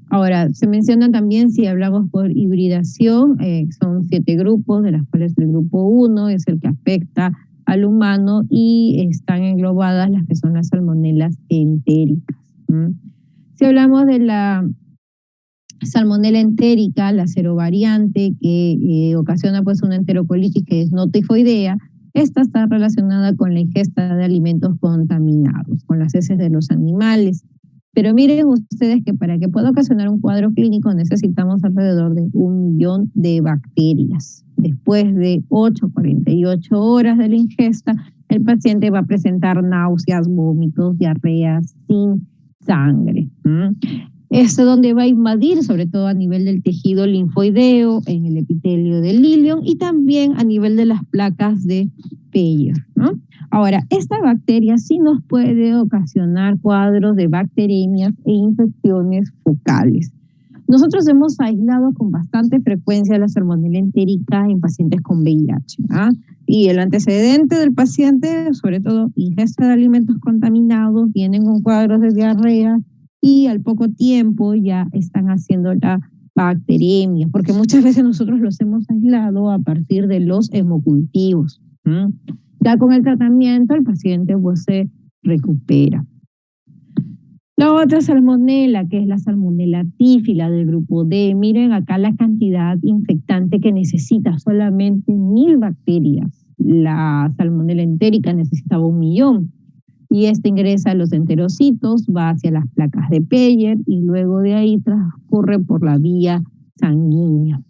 Ahora, se menciona también, si hablamos por hibridación, son 7 grupos, de las cuales el grupo 1 es el que afecta al humano y están englobadas las que son las salmonelas entéricas. Si hablamos de la salmonela entérica, la serovariante, que ocasiona pues una enterocolitis que es no tifoidea, esta está relacionada con la ingesta de alimentos contaminados, con las heces de los animales. Pero miren ustedes que para que pueda ocasionar un cuadro clínico necesitamos alrededor de 1 millón de bacterias. Después de 8 a 48 horas de la ingesta, el paciente va a presentar náuseas, vómitos, diarreas sin sangre. Esto donde va a invadir, sobre todo a nivel del tejido linfoideo, en el epitelio del ilion y también a nivel de las placas de Peyer, ¿no? Ahora, esta bacteria sí nos puede ocasionar cuadros de bacteremias e infecciones focales. Nosotros hemos aislado con bastante frecuencia la salmonela entérica en pacientes con VIH, ¿ah? Y el antecedente del paciente, sobre todo ingesta de alimentos contaminados, vienen con cuadros de diarrea, y al poco tiempo ya están haciendo la bacteremia, porque muchas veces nosotros los hemos aislado a partir de los hemocultivos. Ya con el tratamiento el paciente pues se recupera. La otra salmonela, que es la salmonela tífila del grupo D, miren acá la cantidad infectante que necesita, solamente 1000 bacterias. La salmonela entérica necesitaba 1 millón. Y este ingresa a los enterocitos, va hacia las placas de Peyer y luego de ahí transcurre por la vía sanguínea,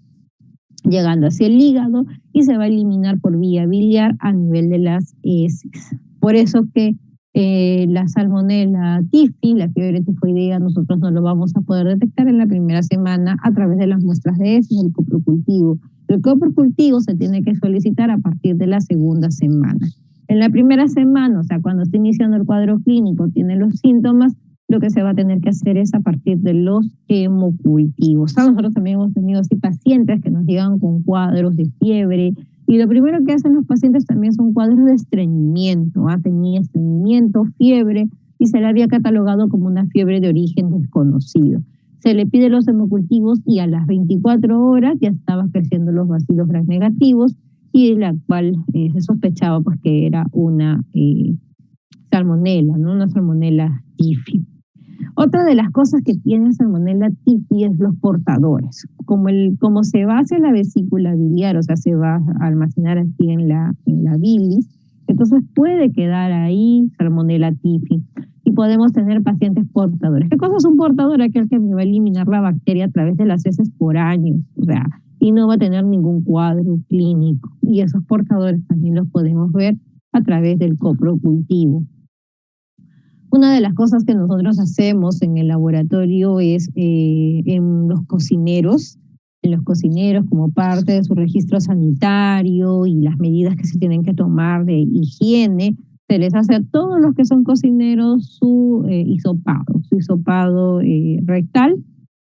llegando hacia el hígado y se va a eliminar por vía biliar a nivel de las heces. Por eso que la salmonela tifi, la fiebre tifoidea, nosotros no lo vamos a poder detectar en la primera semana a través de las muestras de heces del coprocultivo. El coprocultivo se tiene que solicitar a partir de la segunda semana. En la primera semana, o sea, cuando está iniciando el cuadro clínico, tiene los síntomas, lo que se va a tener que hacer es a partir de los hemocultivos. Nosotros también hemos tenido así pacientes que nos llegan con cuadros de fiebre, y lo primero que hacen los pacientes también son cuadros de estreñimiento. Tenía estreñimiento, fiebre, y se le había catalogado como una fiebre de origen desconocido. Se le pide los hemocultivos y a las 24 horas ya estaban creciendo los bacilos gram negativos, y la cual se sospechaba pues que era una salmonela, ¿no? Una salmonela tifi. Otra de las cosas que tiene salmonela tifi es los portadores. Como se va hacia la vesícula biliar, o sea, se va a almacenar aquí en la bilis, entonces puede quedar ahí salmonela tifi y podemos tener pacientes portadores. ¿Qué cosa es un portador? Aquel que me va a eliminar la bacteria a través de las heces por años, o sea, y no va a tener ningún cuadro clínico. Y esos portadores también los podemos ver a través del coprocultivo. Una de las cosas que nosotros hacemos en el laboratorio es en los cocineros como parte de su registro sanitario y las medidas que se tienen que tomar de higiene, se les hace a todos los que son cocineros su hisopado rectal,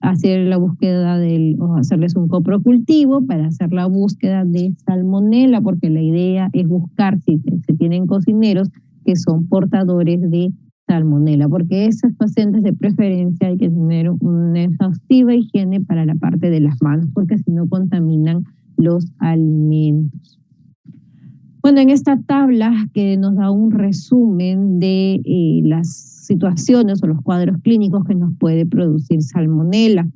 hacer la búsqueda o hacerles un coprocultivo para hacer la búsqueda de salmonela, porque la idea es buscar si se tienen cocineros que son portadores de salmonela, porque esos pacientes de preferencia hay que tener una exhaustiva higiene para la parte de las manos, porque si no contaminan los alimentos. Bueno, en esta tabla que nos da un resumen de las situaciones o los cuadros clínicos que nos puede producir salmonela,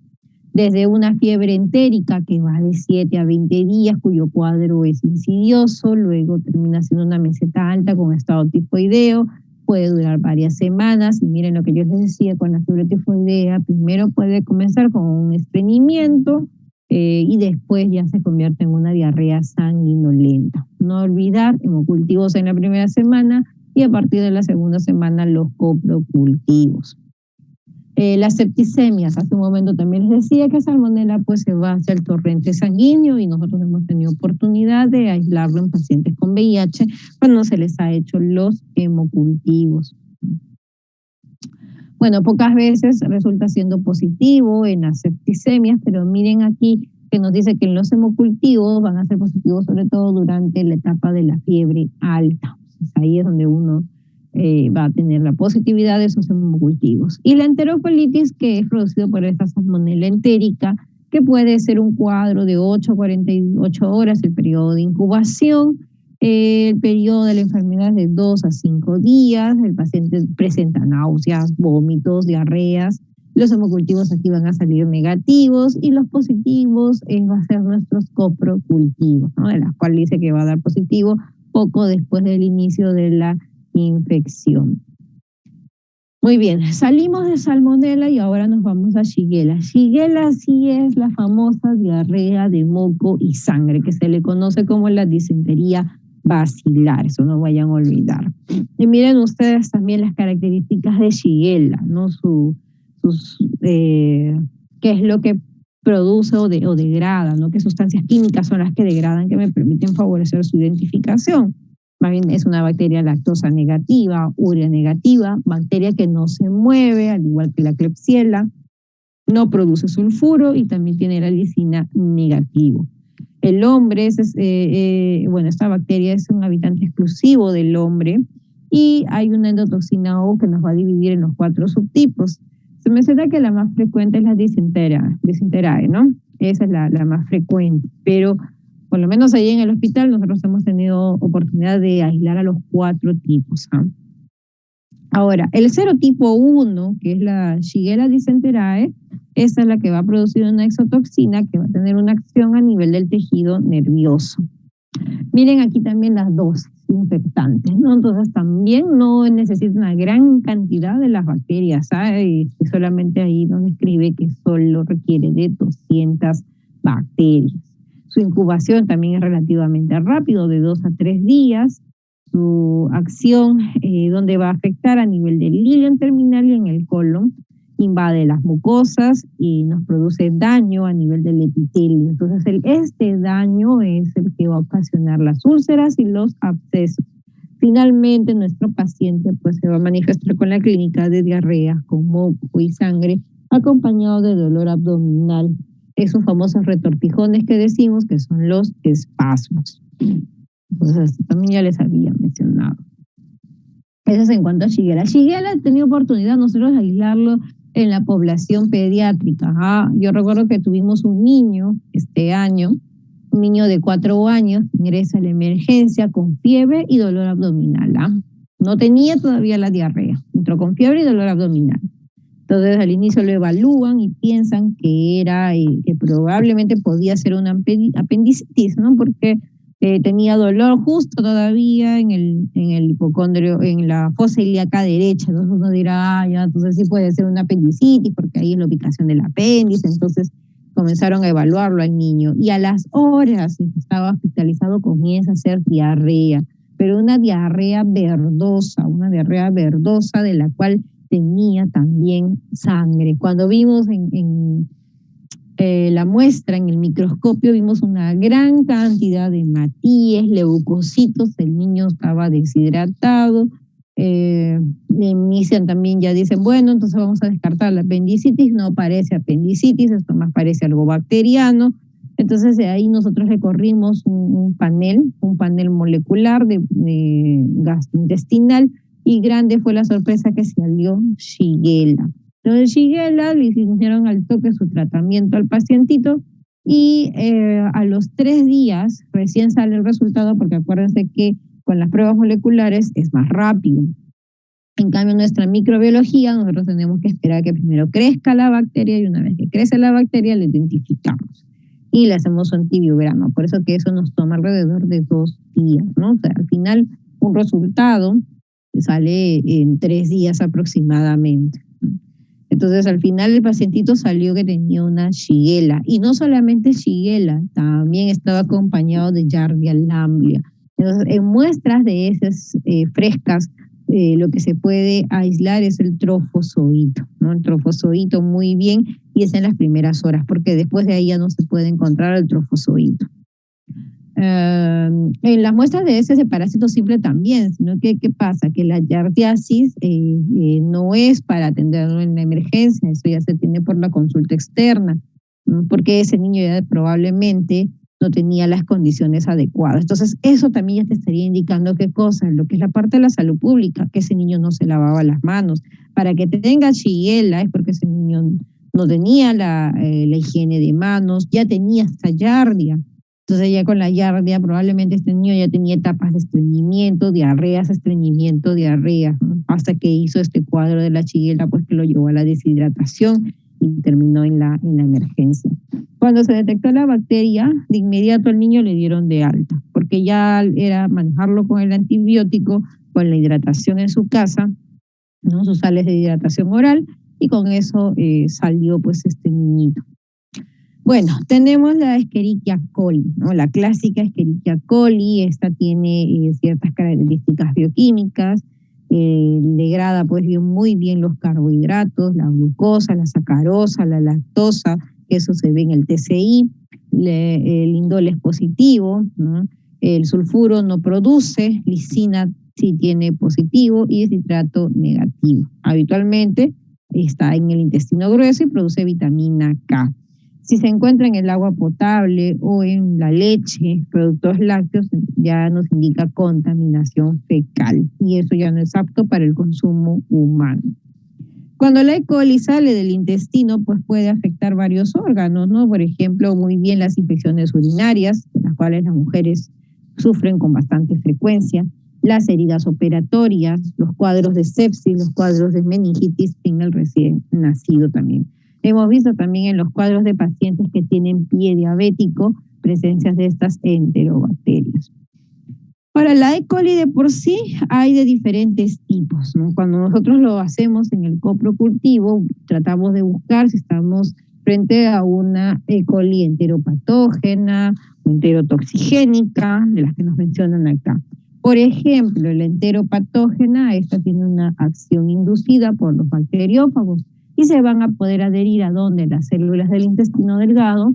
desde una fiebre entérica que va de 7 a 20 días, cuyo cuadro es insidioso, luego termina siendo una meseta alta con estado tifoideo, puede durar varias semanas, y miren lo que yo les decía con la fiebre tifoidea, primero puede comenzar con un estreñimiento y después ya se convierte en una diarrea sanguinolenta. No olvidar hemocultivos en la primera semana y a partir de la segunda semana los coprocultivos. Las septicemias, hace un momento también les decía que salmonela pues se va hacia el torrente sanguíneo y nosotros hemos tenido oportunidad de aislarlo en pacientes con VIH cuando se les ha hecho los hemocultivos. Bueno, pocas veces resulta siendo positivo en las septicemias, pero miren aquí que nos dice que en los hemocultivos van a ser positivos sobre todo durante la etapa de la fiebre alta. Entonces ahí es donde uno va a tener la positividad de esos hemocultivos. Y la enterocolitis, que es producido por esta salmonela entérica, que puede ser un cuadro de 8 a 48 horas, el periodo de incubación, el periodo de la enfermedad es de 2 a 5 días, el paciente presenta náuseas, vómitos, diarreas, los hemocultivos aquí van a salir negativos y los positivos va a ser nuestros coprocultivos, ¿no? De las cuales dice que va a dar positivo poco después del inicio de la infección. Muy bien, salimos de salmonela y ahora nos vamos a Shigella. Shigella sí es la famosa diarrea de moco y sangre, que se le conoce como la disentería basilar, eso no vayan a olvidar. Y miren ustedes también las características de Shigella, ¿no? Qué es lo que produce o degrada, ¿no? Qué sustancias químicas son las que degradan, que me permiten favorecer su identificación. Más bien es una bacteria lactosa negativa, urea negativa, bacteria que no se mueve, al igual que la Klebsiella, no produce sulfuro y también tiene la lisina negativo. El hombre, esta bacteria es un habitante exclusivo del hombre y hay una endotoxina O que nos va a dividir en los 4 subtipos. Se menciona que la más frecuente es la Dicenterae, ¿no? Esa es la más frecuente, pero por lo menos ahí en el hospital nosotros hemos tenido oportunidad de aislar a los 4 tipos. ¿Ah? Ahora, el serotipo 1, que es la Shigella dicenterae, esa es la que va a producir una exotoxina que va a tener una acción a nivel del tejido nervioso. Miren aquí también las dosis infectantes, ¿no? Entonces también no necesita una gran cantidad de las bacterias, ¿sabes? Y solamente ahí nos escribe que solo requiere de 200 bacterias. Su incubación también es relativamente rápido, de 2 a 3 días. Su acción, donde va a afectar a nivel del ilion terminal y en el colon, invade las mucosas y nos produce daño a nivel del epitelio. Entonces, este daño es el que va a ocasionar las úlceras y los abscesos. Finalmente, nuestro paciente pues, se va a manifestar con la clínica de diarrea, con moco y sangre, acompañado de dolor abdominal. Esos famosos retortijones que decimos que son los espasmos. Entonces, también ya les había mencionado. Eso es en cuanto a Shigella. Shigella he tenido oportunidad nosotros de aislarlo en la población pediátrica. Yo recuerdo que tuvimos un niño este año, un niño de 4 años, ingresa a la emergencia con fiebre y dolor abdominal. No tenía todavía la diarrea, entró con fiebre y dolor abdominal. Entonces al inicio lo evalúan y piensan que era, que probablemente podía ser una apendicitis, ¿no? Porque tenía dolor justo todavía en el hipocondrio, en la fosa ilíaca derecha. Entonces uno dirá, ya, entonces sí puede ser una apendicitis porque ahí es la ubicación del apéndice. Entonces comenzaron a evaluarlo al niño y a las horas que estaba hospitalizado comienza a hacer diarrea, pero una diarrea verdosa de la cual tenía también sangre. Cuando vimos en la muestra en el microscopio, vimos una gran cantidad de hematíes, leucocitos, el niño estaba deshidratado. Le inician también, ya dicen, bueno, entonces vamos a descartar la apendicitis, no parece apendicitis, esto más parece algo bacteriano. Entonces de ahí nosotros recorrimos un panel molecular de gastrointestinal, y grande fue la sorpresa que salió Shigella. Entonces Shigella le hicieron al toque su tratamiento al pacientito y a los 3 días recién sale el resultado, porque acuérdense que con las pruebas moleculares es más rápido. En cambio, en nuestra microbiología nosotros tenemos que esperar que primero crezca la bacteria y una vez que crece la bacteria la identificamos y le hacemos un antibiograma. Por eso que eso nos toma alrededor de 2 días, ¿no? O sea, al final un resultado sale en 3 días aproximadamente. Entonces, al final el pacientito salió que tenía una Shigella. Y no solamente Shigella, también estaba acompañado de Giardia lamblia. Entonces, en muestras de esas frescas, lo que se puede aislar es el trofozoito, ¿no? El trofozoito muy bien, y es en las primeras horas, porque después de ahí ya no se puede encontrar el trofozoito. En las muestras de ese parásito simple también, sino que ¿qué pasa? Que la giardiasis no es para atenderlo en la emergencia, eso ya se tiene por la consulta externa, ¿no? Porque ese niño ya probablemente no tenía las condiciones adecuadas. Entonces, eso también ya te estaría indicando qué cosa, lo que es la parte de la salud pública, que ese niño no se lavaba las manos. Para que tenga Shigella es porque ese niño no tenía la higiene de manos, ya tenía hasta yardia. Entonces ya con la yardia probablemente este niño ya tenía etapas de estreñimiento, diarreas, estreñimiento, diarrea, ¿no? Hasta que hizo este cuadro de la Shigella, pues que lo llevó a la deshidratación y terminó en la emergencia. Cuando se detectó la bacteria, de inmediato al niño le dieron de alta, porque ya era manejarlo con el antibiótico, con la hidratación en su casa, ¿no? Sus sales de hidratación oral, y con eso salió pues este niñito. Bueno, tenemos la Escherichia coli, ¿no? La clásica Escherichia coli. Esta tiene ciertas características bioquímicas, degrada pues muy bien los carbohidratos, la glucosa, la sacarosa, la lactosa, que eso se ve en el TCI, el indol es positivo, ¿no? El sulfuro no produce, lisina sí tiene positivo y citrato negativo. Habitualmente está en el intestino grueso y produce vitamina K. Si se encuentra en el agua potable o en la leche, productos lácteos, ya nos indica contaminación fecal y eso ya no es apto para el consumo humano. Cuando la E. coli sale del intestino, pues puede afectar varios órganos, ¿no? Por ejemplo, muy bien las infecciones urinarias, de las cuales las mujeres sufren con bastante frecuencia, las heridas operatorias, los cuadros de sepsis, los cuadros de meningitis en el recién nacido también. Hemos visto también en los cuadros de pacientes que tienen pie diabético presencias de estas enterobacterias. Para la E. coli de por sí hay de diferentes tipos, ¿no? Cuando nosotros lo hacemos en el coprocultivo, tratamos de buscar si estamos frente a una E. coli enteropatógena o enterotoxigénica, de las que nos mencionan acá. Por ejemplo, la enteropatógena, esta tiene una acción inducida por los bacteriófagos y se van a poder adherir a donde las células del intestino delgado,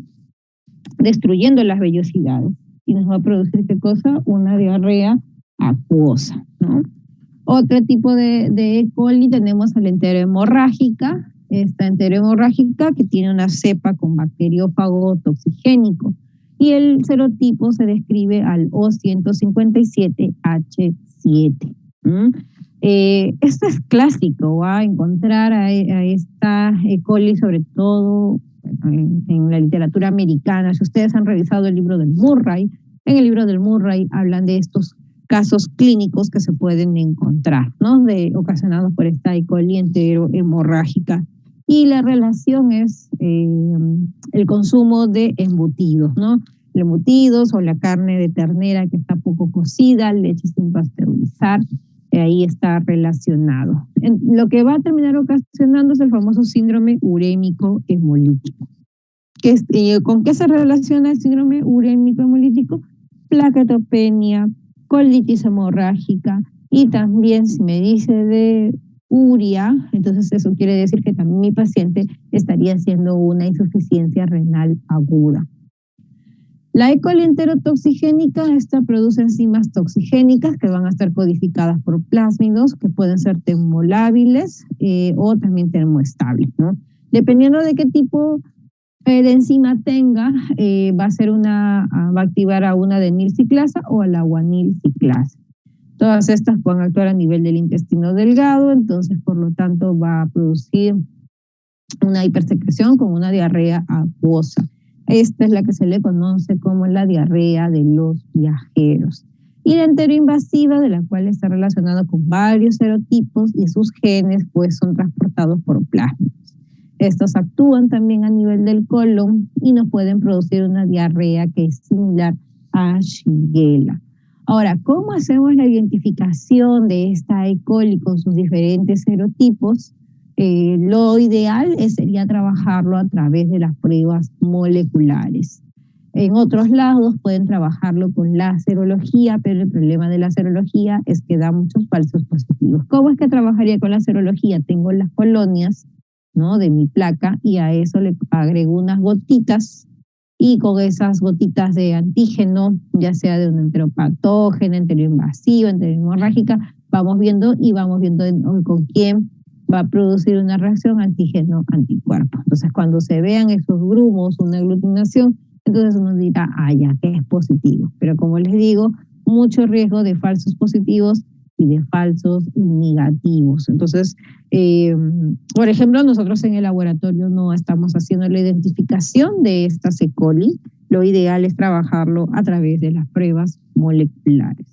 destruyendo las vellosidades. Y nos va a producir, ¿qué cosa? Una diarrea acuosa, ¿no? Otro tipo de E. coli tenemos a la enterohemorrágica. Esta enterohemorrágica que tiene una cepa con bacteriófago toxigénico. Y el serotipo se describe al O157H7. Esto es clásico, va a encontrar a esta E. coli sobre todo en la literatura americana. Si ustedes han revisado el libro del Murray, en el libro del Murray hablan de estos casos clínicos que se pueden encontrar, ¿no? Ocasionados por esta E. coli enterohemorrágica. Y la relación es el consumo de embutidos, ¿no? Embutidos o la carne de ternera que está poco cocida, leche sin pasteurizar, ahí está relacionado. Lo que va a terminar ocasionando es el famoso síndrome urémico hemolítico. ¿Con qué se relaciona el síndrome urémico hemolítico? Plaquetopenia, colitis hemorrágica y también si me dice de uria, entonces eso quiere decir que también mi paciente estaría haciendo una insuficiencia renal aguda. La E. coli enterotoxigénica, esta produce enzimas toxigénicas que van a estar codificadas por plásmidos, que pueden ser termolábiles o también termoestables, ¿no? Dependiendo de qué tipo de enzima tenga, va a activar a una adenilciclasa o a la guanilciclasa. Todas estas pueden actuar a nivel del intestino delgado, entonces por lo tanto va a producir una hipersecreción con una diarrea acuosa. Esta es la que se le conoce como la diarrea de los viajeros. Y la enteroinvasiva, de la cual está relacionada con varios serotipos y sus genes pues son transportados por plásmidos. Estos actúan también a nivel del colon y nos pueden producir una diarrea que es similar a Shigella. Ahora, ¿cómo hacemos la identificación de esta E. coli con sus diferentes serotipos? Lo ideal sería trabajarlo a través de las pruebas moleculares. En otros lados pueden trabajarlo con la serología, pero el problema de la serología es que da muchos falsos positivos. ¿Cómo es que trabajaría con la serología? Tengo las colonias, ¿no?, de mi placa y a eso le agrego unas gotitas y con esas gotitas de antígeno, ya sea de una enteropatógena, enteroinvasiva, enterohemorrágica, vamos viendo con quién va a producir una reacción antígeno-anticuerpo. Entonces, cuando se vean esos grumos, una aglutinación, entonces uno dirá, ya, que es positivo. Pero como les digo, mucho riesgo de falsos positivos y de falsos negativos. Entonces, por ejemplo, nosotros en el laboratorio no estamos haciendo la identificación de estas E. coli. Lo ideal es trabajarlo a través de las pruebas moleculares.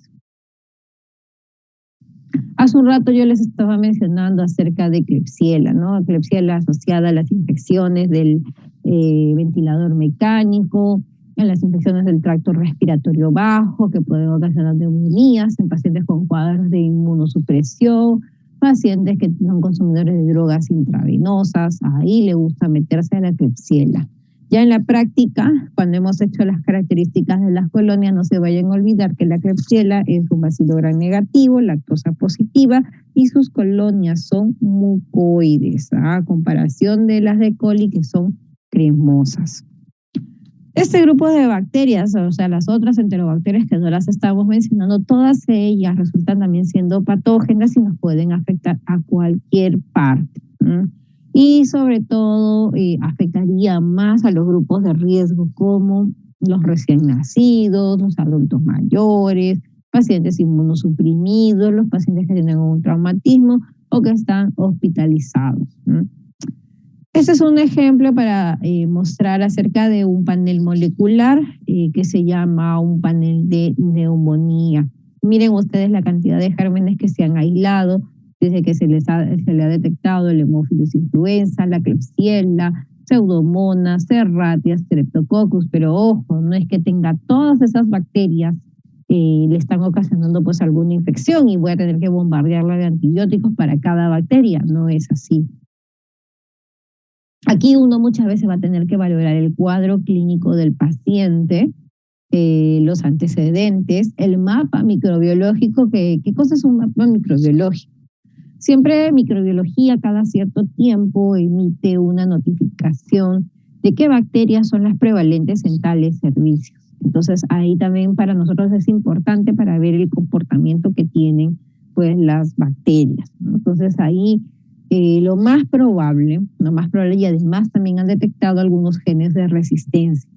Hace un rato yo les estaba mencionando acerca de Klebsiella, ¿no? Klebsiella asociada a las infecciones del ventilador mecánico, a las infecciones del tracto respiratorio bajo, que pueden ocasionar neumonías en pacientes con cuadros de inmunosupresión, pacientes que son consumidores de drogas intravenosas, ahí le gusta meterse a la Klebsiella. Ya en la práctica, cuando hemos hecho las características de las colonias, no se vayan a olvidar que la Klebsiella es un bacilo gram negativo, lactosa positiva, y sus colonias son mucoides, a comparación de las de E. coli, que son cremosas. Este grupo de bacterias, o sea, las otras enterobacterias que no las estamos mencionando, todas ellas resultan también siendo patógenas y nos pueden afectar a cualquier parte. Y sobre todo afectaría más a los grupos de riesgo como los recién nacidos, los adultos mayores, pacientes inmunosuprimidos, los pacientes que tienen un traumatismo o que están hospitalizados. Este es un ejemplo para mostrar acerca de un panel molecular que se llama un panel de neumonía. Miren ustedes la cantidad de gérmenes que se han aislado desde que se le ha detectado el Haemophilus influenza, la Klebsiella, Pseudomonas, Serratia, Streptococcus, pero ojo, no es que tenga todas esas bacterias, le están ocasionando pues alguna infección y voy a tener que bombardearla de antibióticos para cada bacteria, no es así. Aquí uno muchas veces va a tener que valorar el cuadro clínico del paciente, los antecedentes, el mapa microbiológico. ¿Qué cosa es un mapa microbiológico? Siempre microbiología cada cierto tiempo emite una notificación de qué bacterias son las prevalentes en tales servicios. Entonces ahí también para nosotros es importante para ver el comportamiento que tienen pues las bacterias, ¿no? Entonces ahí lo más probable, y además también han detectado algunos genes de resistencia.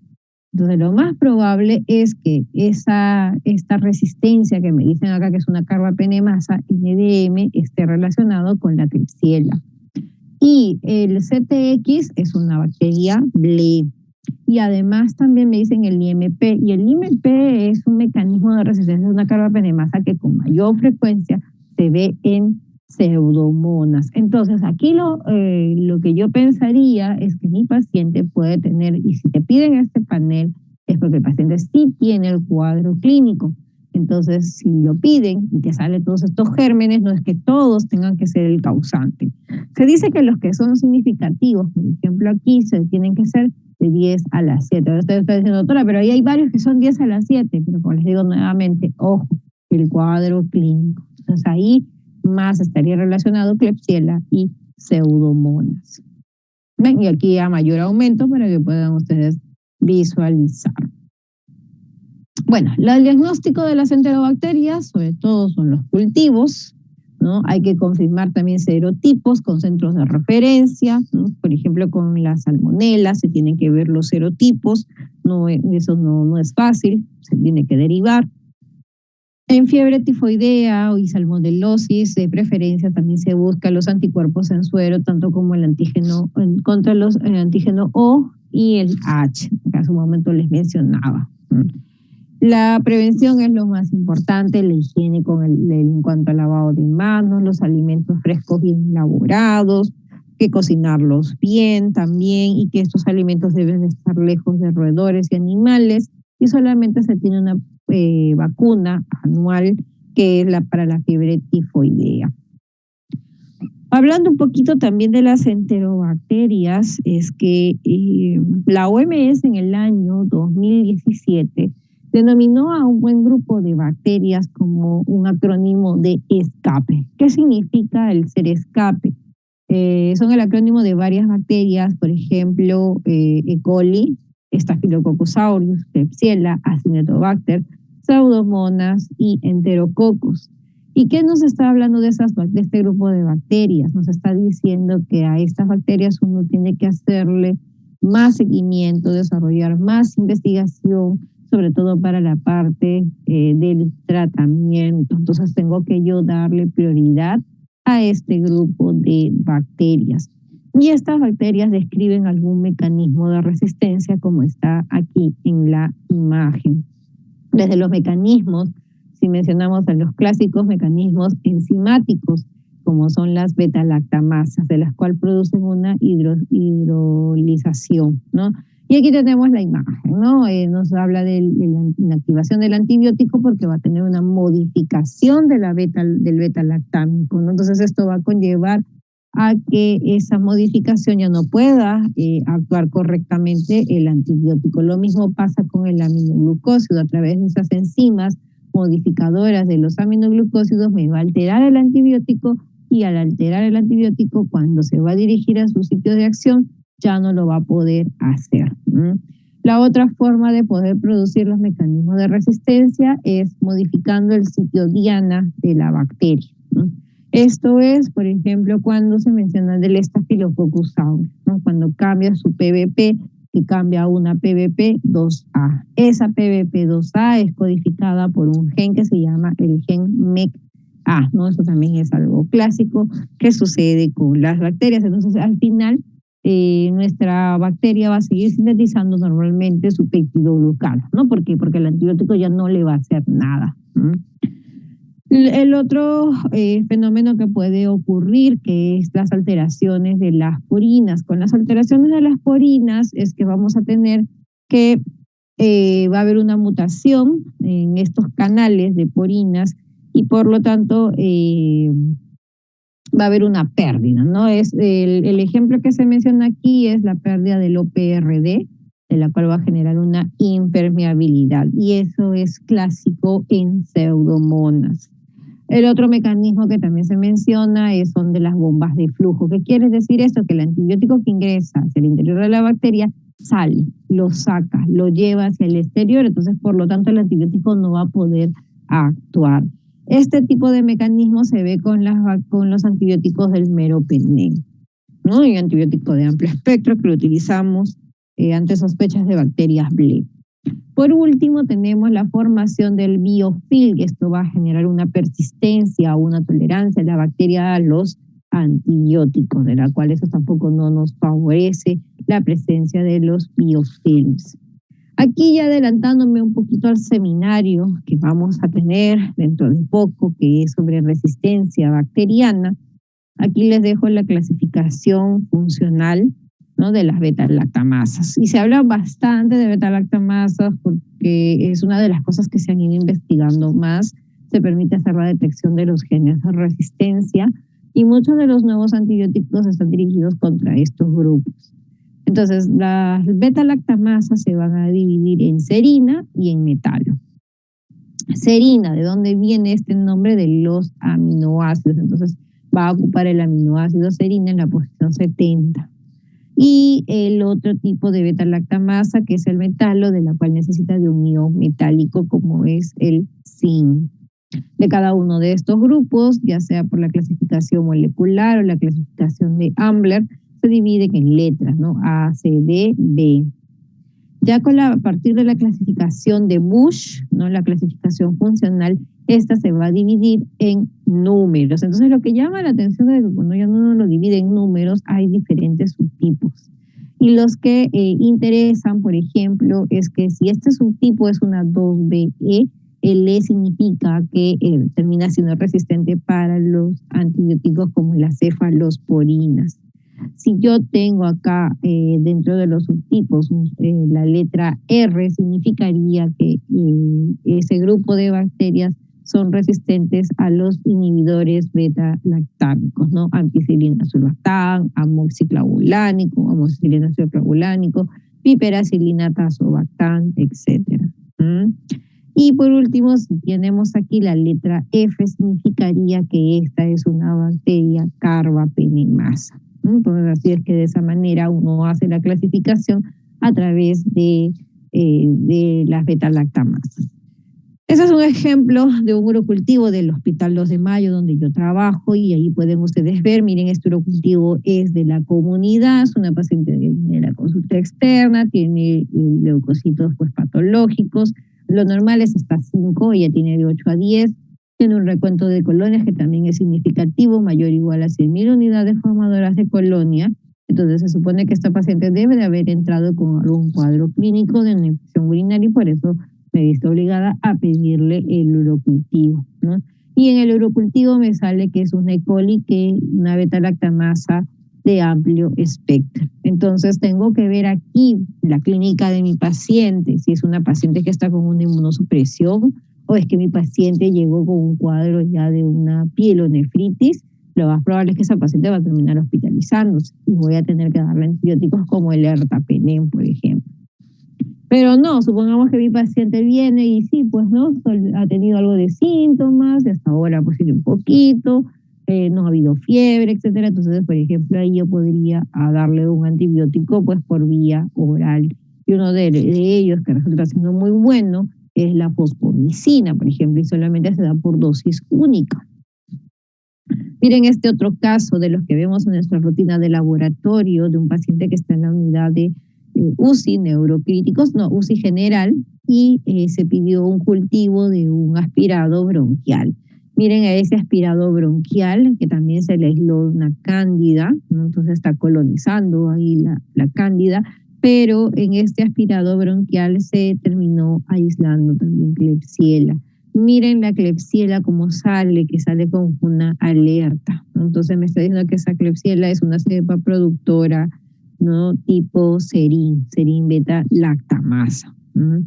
Entonces, lo más probable es que esta resistencia que me dicen acá, que es una carbapenemasa NDM, esté relacionado con la Klebsiella. Y el CTX es una bacteria BLE. Y además también me dicen el IMP. Y el IMP es un mecanismo de resistencia de una carbapenemasa que con mayor frecuencia se ve en pseudomonas. Entonces, aquí lo que yo pensaría es que mi paciente puede tener, y si te piden este panel, es porque el paciente sí tiene el cuadro clínico. Entonces, si lo piden y te salen todos estos gérmenes, no es que todos tengan que ser el causante. Se dice que los que son significativos, por ejemplo aquí, se tienen que ser de 10 a las 7. Ahora usted está diciendo, doctora, pero ahí hay varios que son 10 a las 7, pero como les digo nuevamente, ojo, el cuadro clínico. Entonces ahí más estaría relacionado Klebsiella y Pseudomonas. ¿Ven? Y aquí a mayor aumento para que puedan ustedes visualizar. Bueno, el diagnóstico de las enterobacterias, sobre todo son los cultivos, ¿no? Hay que confirmar también serotipos con centros de referencia, ¿no? Por ejemplo, con la salmonela se tienen que ver los serotipos, eso no es fácil, se tiene que derivar. En fiebre tifoidea y salmonelosis, de preferencia también se busca los anticuerpos en suero, tanto como el antígeno contra el antígeno O y el H, que hace un momento les mencionaba. La prevención es lo más importante, la higiene en cuanto al lavado de manos, los alimentos frescos bien elaborados, que cocinarlos bien también y que estos alimentos deben estar lejos de roedores y animales y solamente se tiene una vacuna anual que es para la fiebre tifoidea. Hablando un poquito también de las enterobacterias, es que la OMS en el año 2017 denominó a un buen grupo de bacterias como un acrónimo de escape. ¿Qué significa el ser escape? Son el acrónimo de varias bacterias, por ejemplo, E. coli, Staphylococcus aureus, Klebsiella, Acinetobacter, Pseudomonas y Enterococcus. ¿Y qué nos está hablando de este grupo de bacterias? Nos está diciendo que a estas bacterias uno tiene que hacerle más seguimiento, desarrollar más investigación, sobre todo para la parte del tratamiento. Entonces tengo que yo darle prioridad a este grupo de bacterias. Y estas bacterias describen algún mecanismo de resistencia como está aquí en la imagen. Desde los mecanismos, si mencionamos a los clásicos mecanismos enzimáticos, como son las beta-lactamasas, de las cuales producen una hidrolización, ¿no? Y aquí tenemos la imagen, ¿no? Nos habla de la inactivación del antibiótico porque va a tener una modificación de del beta-lactámico, ¿no? Entonces esto va a conllevar a que esa modificación ya no pueda actuar correctamente el antibiótico. Lo mismo pasa con el aminoglucósido. A través de esas enzimas modificadoras de los aminoglucósidos me va a alterar el antibiótico, y al alterar el antibiótico, cuando se va a dirigir a su sitio de acción, ya no lo va a poder hacer. La otra forma de poder producir los mecanismos de resistencia es modificando el sitio diana de la bacteria. Esto es, por ejemplo, cuando se menciona del Staphylococcus aureus, ¿no? Cuando cambia su PBP, que cambia a una PBP2A. Esa PBP2A es codificada por un gen que se llama el gen MECA, ¿no? Eso también es algo clásico que sucede con las bacterias. Entonces, al final, nuestra bacteria va a seguir sintetizando normalmente su peptidoglucano, ¿no? ¿Por qué? Porque el antibiótico ya no le va a hacer nada. El otro fenómeno que puede ocurrir, que es las alteraciones de las purinas. Con las alteraciones de las purinas es que vamos a tener que va a haber una mutación en estos canales de purinas y por lo tanto va a haber una pérdida, ¿no? Es el ejemplo que se menciona aquí es la pérdida del OPRD, de la cual va a generar una impermeabilidad, y eso es clásico en pseudomonas. El otro mecanismo que también se menciona son de las bombas de flujo. ¿Qué quiere decir esto? Que el antibiótico que ingresa hacia el interior de la bacteria sale, lo saca, lo lleva hacia el exterior, entonces por lo tanto el antibiótico no va a poder actuar. Este tipo de mecanismo se ve con los antibióticos del meropenem, ¿no? Y antibiótico de amplio espectro que lo utilizamos ante sospechas de bacterias BLE. Por último, tenemos la formación del biofilm. Esto va a generar una persistencia o una tolerancia de la bacteria a los antibióticos, de la cual eso tampoco no nos favorece la presencia de los biofilms. Aquí ya adelantándome un poquito al seminario que vamos a tener dentro de poco, que es sobre resistencia bacteriana, aquí les dejo la clasificación funcional, ¿no?, de las beta-lactamasas. Y se habla bastante de beta-lactamasas porque es una de las cosas que se han ido investigando más. Se permite hacer la detección de los genes de resistencia y muchos de los nuevos antibióticos están dirigidos contra estos grupos. Entonces, las beta-lactamasas se van a dividir en serina y en metalo. Serina, ¿de dónde viene este nombre? De los aminoácidos. Entonces, va a ocupar el aminoácido serina en la posición 70. Y el otro tipo de beta-lactamasa, que es el metalo, de la cual necesita de un ion metálico como es el zinc. De cada uno de estos grupos, ya sea por la clasificación molecular o la clasificación de Ambler, se dividen en letras, ¿no? A, C, D, B. Ya a partir de la clasificación de Bush, ¿no?, la clasificación funcional, esta se va a dividir en números. Entonces, lo que llama la atención es que cuando ya uno lo divide en números, hay diferentes subtipos. Y los que interesan, por ejemplo, es que si este subtipo es una 2BE, el E significa que termina siendo resistente para los antibióticos como las cefalosporinas. Si yo tengo acá dentro de los subtipos la letra R, significaría que ese grupo de bacterias son resistentes a los inhibidores beta-lactámicos, ¿no? Ampicilina surlactam, amoxiclavulánico, amoxicilina surclavulánico, piperacilina tazobactam, etc. Y por último, si tenemos aquí la letra F, significaría que esta es una bacteria carbapenemasa. Entonces, así es que de esa manera uno hace la clasificación a través de las beta-lactamasas. Ese es un ejemplo de un urocultivo del Hospital 2 de Mayo, donde yo trabajo, y ahí pueden ustedes ver, miren, este urocultivo es de la comunidad, es una paciente de la consulta externa, tiene leucocitos pues, patológicos, lo normal es hasta 5, ella tiene de 8 a 10, tiene un recuento de colonias que también es significativo, mayor o igual a 100.000 unidades formadoras de colonia. Entonces se supone que esta paciente debe de haber entrado con algún cuadro clínico de una infección urinaria y por eso me he visto obligada a pedirle el urocultivo, ¿no? Y en el urocultivo me sale que es una E. coli, que una beta-lactamasa de amplio espectro. Entonces tengo que ver aquí la clínica de mi paciente, si es una paciente que está con una inmunosupresión o es que mi paciente llegó con un cuadro ya de una pielonefritis. Lo más probable es que esa paciente va a terminar hospitalizándose y voy a tener que darle antibióticos como el ertapenem, por ejemplo. Pero no, supongamos que mi paciente viene y sí, pues no, ha tenido algo de síntomas, y hasta ahora pues tiene un poquito, no ha habido fiebre, etcétera. Entonces, por ejemplo, ahí yo podría darle un antibiótico pues por vía oral. Y uno de ellos que resulta siendo muy bueno es la fosfomicina, por ejemplo, y solamente se da por dosis única. Miren este otro caso de los que vemos en nuestra rutina de laboratorio, de un paciente que está en la unidad de UCI neurocríticos, no, UCI general, y se pidió un cultivo de un aspirado bronquial. Miren a ese aspirado bronquial, que también se le aisló una cándida, ¿no? Entonces está colonizando ahí la cándida, pero en este aspirado bronquial se terminó aislando también Klebsiella. Miren la Klebsiella como sale, que sale con una alerta, ¿no? Entonces me está diciendo que esa Klebsiella es una cepa productora, ¿no? Tipo serin beta lactamasa, ¿no?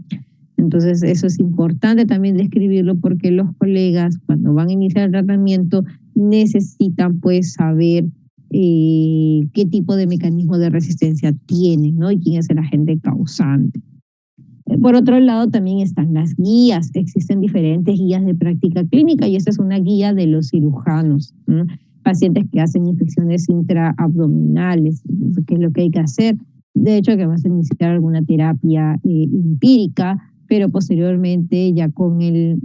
Entonces eso es importante también describirlo porque los colegas cuando van a iniciar el tratamiento necesitan pues saber qué tipo de mecanismo de resistencia tienen, ¿no? Y quién es el agente causante. Por otro lado, también están las guías. Existen diferentes guías de práctica clínica y esta es una guía de los cirujanos, ¿no? Pacientes que hacen infecciones intraabdominales, qué es lo que hay que hacer. De hecho, que vas a iniciar alguna terapia empírica, pero posteriormente ya con el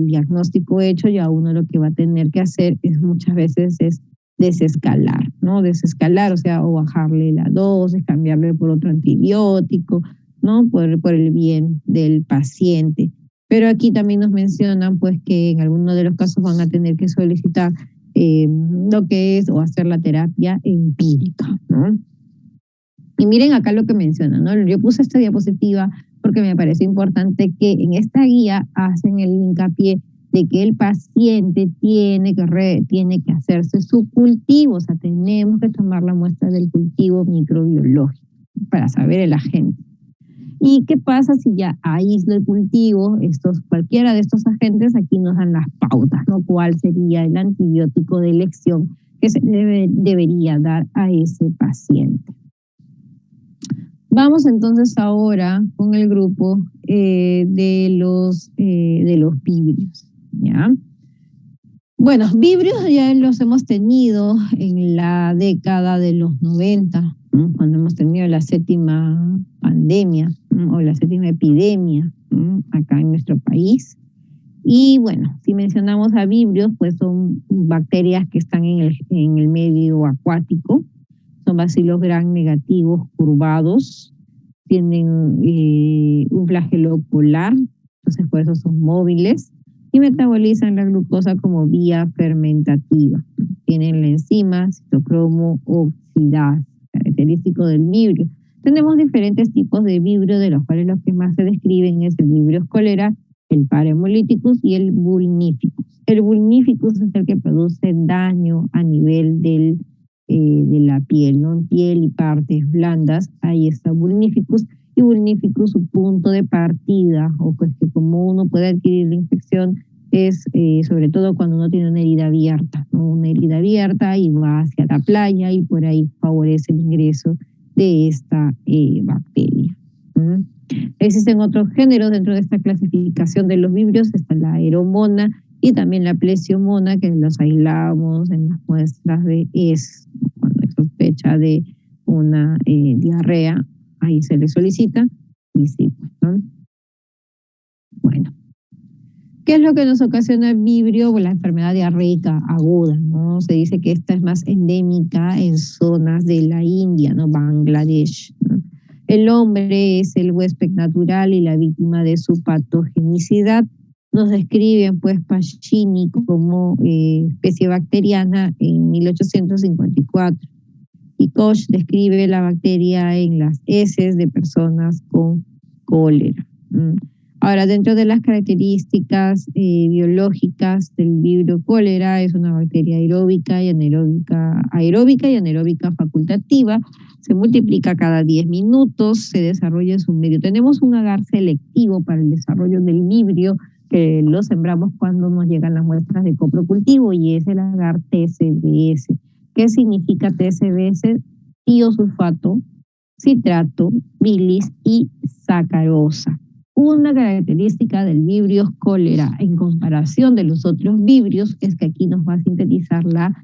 diagnóstico hecho, ya uno lo que va a tener que hacer es muchas veces es desescalar, ¿no? Desescalar, o sea, o bajarle la dosis, cambiarle por otro antibiótico, ¿no? Por el bien del paciente. Pero aquí también nos mencionan pues que en algunos de los casos van a tener que solicitar lo que es o hacer la terapia empírica, ¿no? Y miren acá lo que mencionan, ¿no? Yo puse esta diapositiva porque me parece importante que en esta guía hacen el hincapié de que el paciente tiene que hacerse su cultivo, o sea, tenemos que tomar la muestra del cultivo microbiológico para saber el agente. ¿Y qué pasa si ya aíslo el cultivo? Cualquiera de estos agentes aquí nos dan las pautas, ¿no? ¿Cuál sería el antibiótico de elección que se debería dar a ese paciente? Vamos entonces ahora con el grupo de los víbrios, ¿ya? Bueno, víbrios ya los hemos tenido en la década de los 90, ¿no? Cuando hemos tenido la séptima pandemia, ¿no? O la séptima epidemia, ¿no? Acá en nuestro país. Y bueno, si mencionamos a víbrios, pues son bacterias que están en el medio acuático, son bacilos gram negativos curvados, tienen un flagelo polar, entonces por eso son móviles, y metabolizan la glucosa como vía fermentativa. Tienen la enzima citocromo oxidasa, característico del vibrio. Tenemos diferentes tipos de vibrio, de los cuales los que más se describen es el vibrio escolera, el Parahemolíticus y el Vulnificus. El Vulnificus es el que produce daño a nivel de la piel, ¿no? Piel y partes blandas, ahí está Vulnificus. Y Vulnificus, su punto de partida, o pues que como uno puede adquirir la infección, es sobre todo cuando uno tiene una herida abierta, ¿no? Una herida abierta y va hacia la playa y por ahí favorece el ingreso de esta bacteria. ¿Mm? Existen otros géneros dentro de esta clasificación de los vibrios, está la aeromona y también la plesiomona, que los aislamos en las muestras de cuando hay sospecha de una diarrea, ahí se le solicita y sí, ¿no? Bueno, ¿Qué es lo que nos ocasiona el vibrio? Pues la enfermedad diarreica aguda, ¿no? Se dice que esta es más endémica en zonas de la India, ¿no? Bangladesh, ¿no? El hombre es el huésped natural y la víctima de su patogenicidad. Nos describen, pues, Pacini como especie bacteriana en 1854 y Koch describe la bacteria en las heces de personas con cólera. Ahora, dentro de las características biológicas del vibrio cólera, es una bacteria aeróbica y anaeróbica facultativa, se multiplica cada 10 minutos, se desarrolla en su medio. Tenemos un agar selectivo para el desarrollo del vibrio, que lo sembramos cuando nos llegan las muestras de coprocultivo, y es el agar TSBS. ¿Qué significa TSBS? Tiosulfato, citrato, bilis y sacarosa. Una característica del vibrio cólera en comparación de los otros vibrios es que aquí nos va a sintetizar la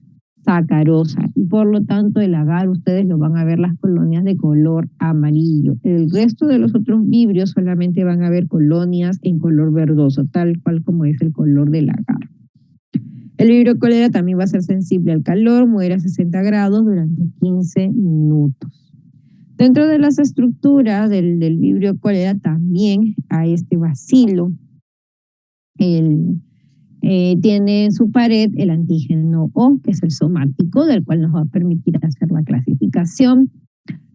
sacarosa y por lo tanto el agar ustedes lo van a ver las colonias de color amarillo. El resto de los otros vibrios solamente van a ver colonias en color verdoso, tal cual como es el color del agar. El vibrio cólera también va a ser sensible al calor, muere a 60 grados durante 15 minutos. Dentro de las estructuras del vibrio cólera también a este bacilo, tiene en su pared el antígeno O, que es el somático, del cual nos va a permitir hacer la clasificación.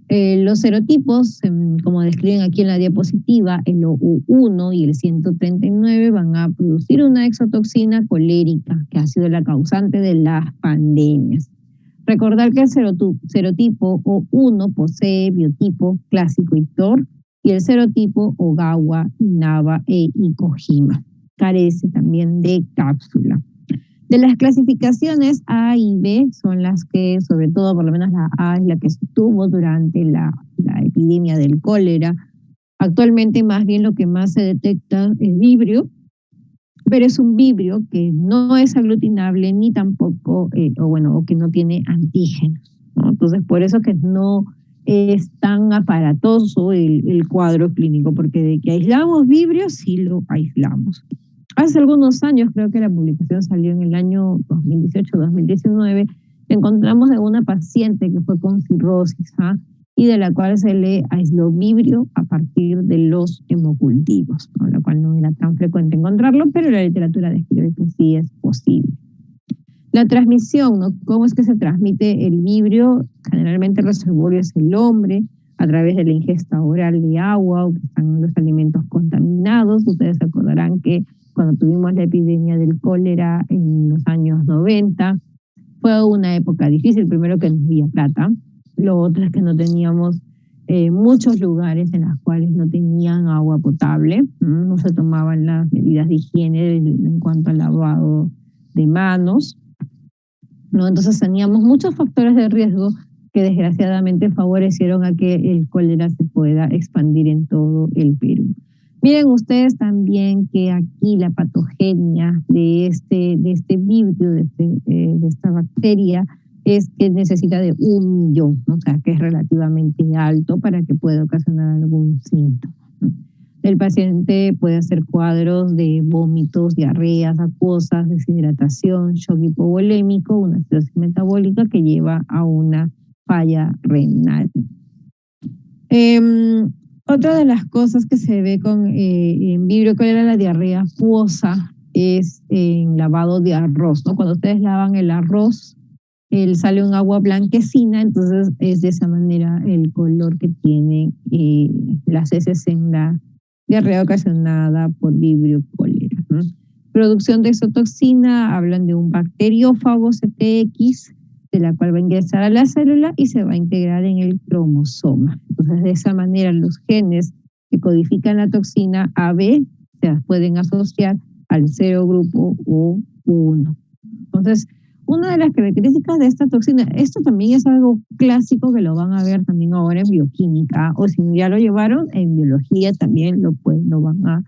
Los serotipos, como describen aquí en la diapositiva, el OU1 y el 139 van a producir una exotoxina colérica, que ha sido la causante de las pandemias. Recordar que el serotipo O1 posee biotipo clásico y TOR, y el serotipo Ogawa, Inaba e Kojima. Carece también de cápsula. De las clasificaciones A y B son las que, sobre todo, por lo menos la A es la que se tuvo durante la epidemia del cólera. Actualmente más bien lo que más se detecta es vibrio, pero es un vibrio que no es aglutinable ni tampoco, o que no tiene antígenos, ¿no? Entonces, por eso que no es tan aparatoso el cuadro clínico, porque de que aislamos vibrios, sí lo aislamos. Hace algunos años, creo que la publicación salió en el año 2018-2019, encontramos de una paciente que fue con cirrosis, y de la cual se le aisló vibrio a partir de los hemocultivos, ¿no? Lo cual no era tan frecuente encontrarlo, pero la literatura describe que sí es posible. La transmisión, ¿no? ¿Cómo es que se transmite el vibrio? Generalmente el reservorio es el hombre, a través de la ingesta oral de agua o que están los alimentos contaminados. Ustedes se acordarán que cuando tuvimos la epidemia del cólera en los años 90, fue una época difícil, primero que no había plata, lo otro es que no teníamos muchos lugares en los cuales no tenían agua potable, no se tomaban las medidas de higiene en cuanto al lavado de manos, ¿no? Entonces teníamos muchos factores de riesgo que desgraciadamente favorecieron a que el cólera se pueda expandir en todo el Perú. Miren ustedes también que aquí la patogenia de este vibrio, de esta bacteria, es que necesita de 1 millón, o sea, que es relativamente alto para que pueda ocasionar algún síntoma, ¿no? El paciente puede hacer cuadros de vómitos, diarreas acuosas, deshidratación, shock hipovolémico, una acidosis metabólica que lleva a una falla renal. Otra de las cosas que se ve en vibrio cólera, la diarrea acuosa, es en lavado de arroz, ¿no? Cuando ustedes lavan el arroz, sale un agua blanquecina, entonces es de esa manera el color que tienen las heces en la diarrea ocasionada por vibrio cólera, ¿no? Producción de exotoxina, hablan de un bacteriófago CTX, de la cual va a ingresar a la célula y se va a integrar en el cromosoma. Entonces, de esa manera, los genes que codifican la toxina AB se pueden asociar al serogrupo O1. Entonces, una de las características de esta toxina, esto también es algo clásico que lo van a ver también ahora en bioquímica, o si ya lo llevaron en biología también lo van a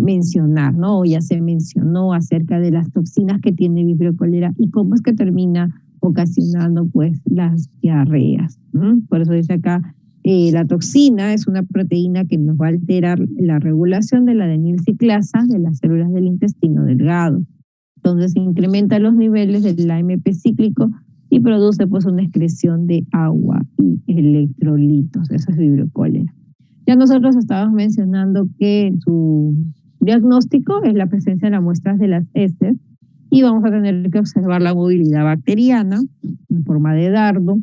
mencionar, ¿no? O ya se mencionó acerca de las toxinas que tiene vibrio cólera y cómo es que termina ocasionando pues las diarreas. Por eso dice acá La toxina es una proteína que nos va a alterar la regulación de la adenilciclasa de las células del intestino delgado. Entonces incrementa los niveles del AMP cíclico y produce pues una excreción de agua y electrolitos. Eso es vibrio cólera. Ya nosotros estábamos mencionando que su diagnóstico es la presencia de las muestras de las heces y vamos a tener que observar la movilidad bacteriana en forma de dardo.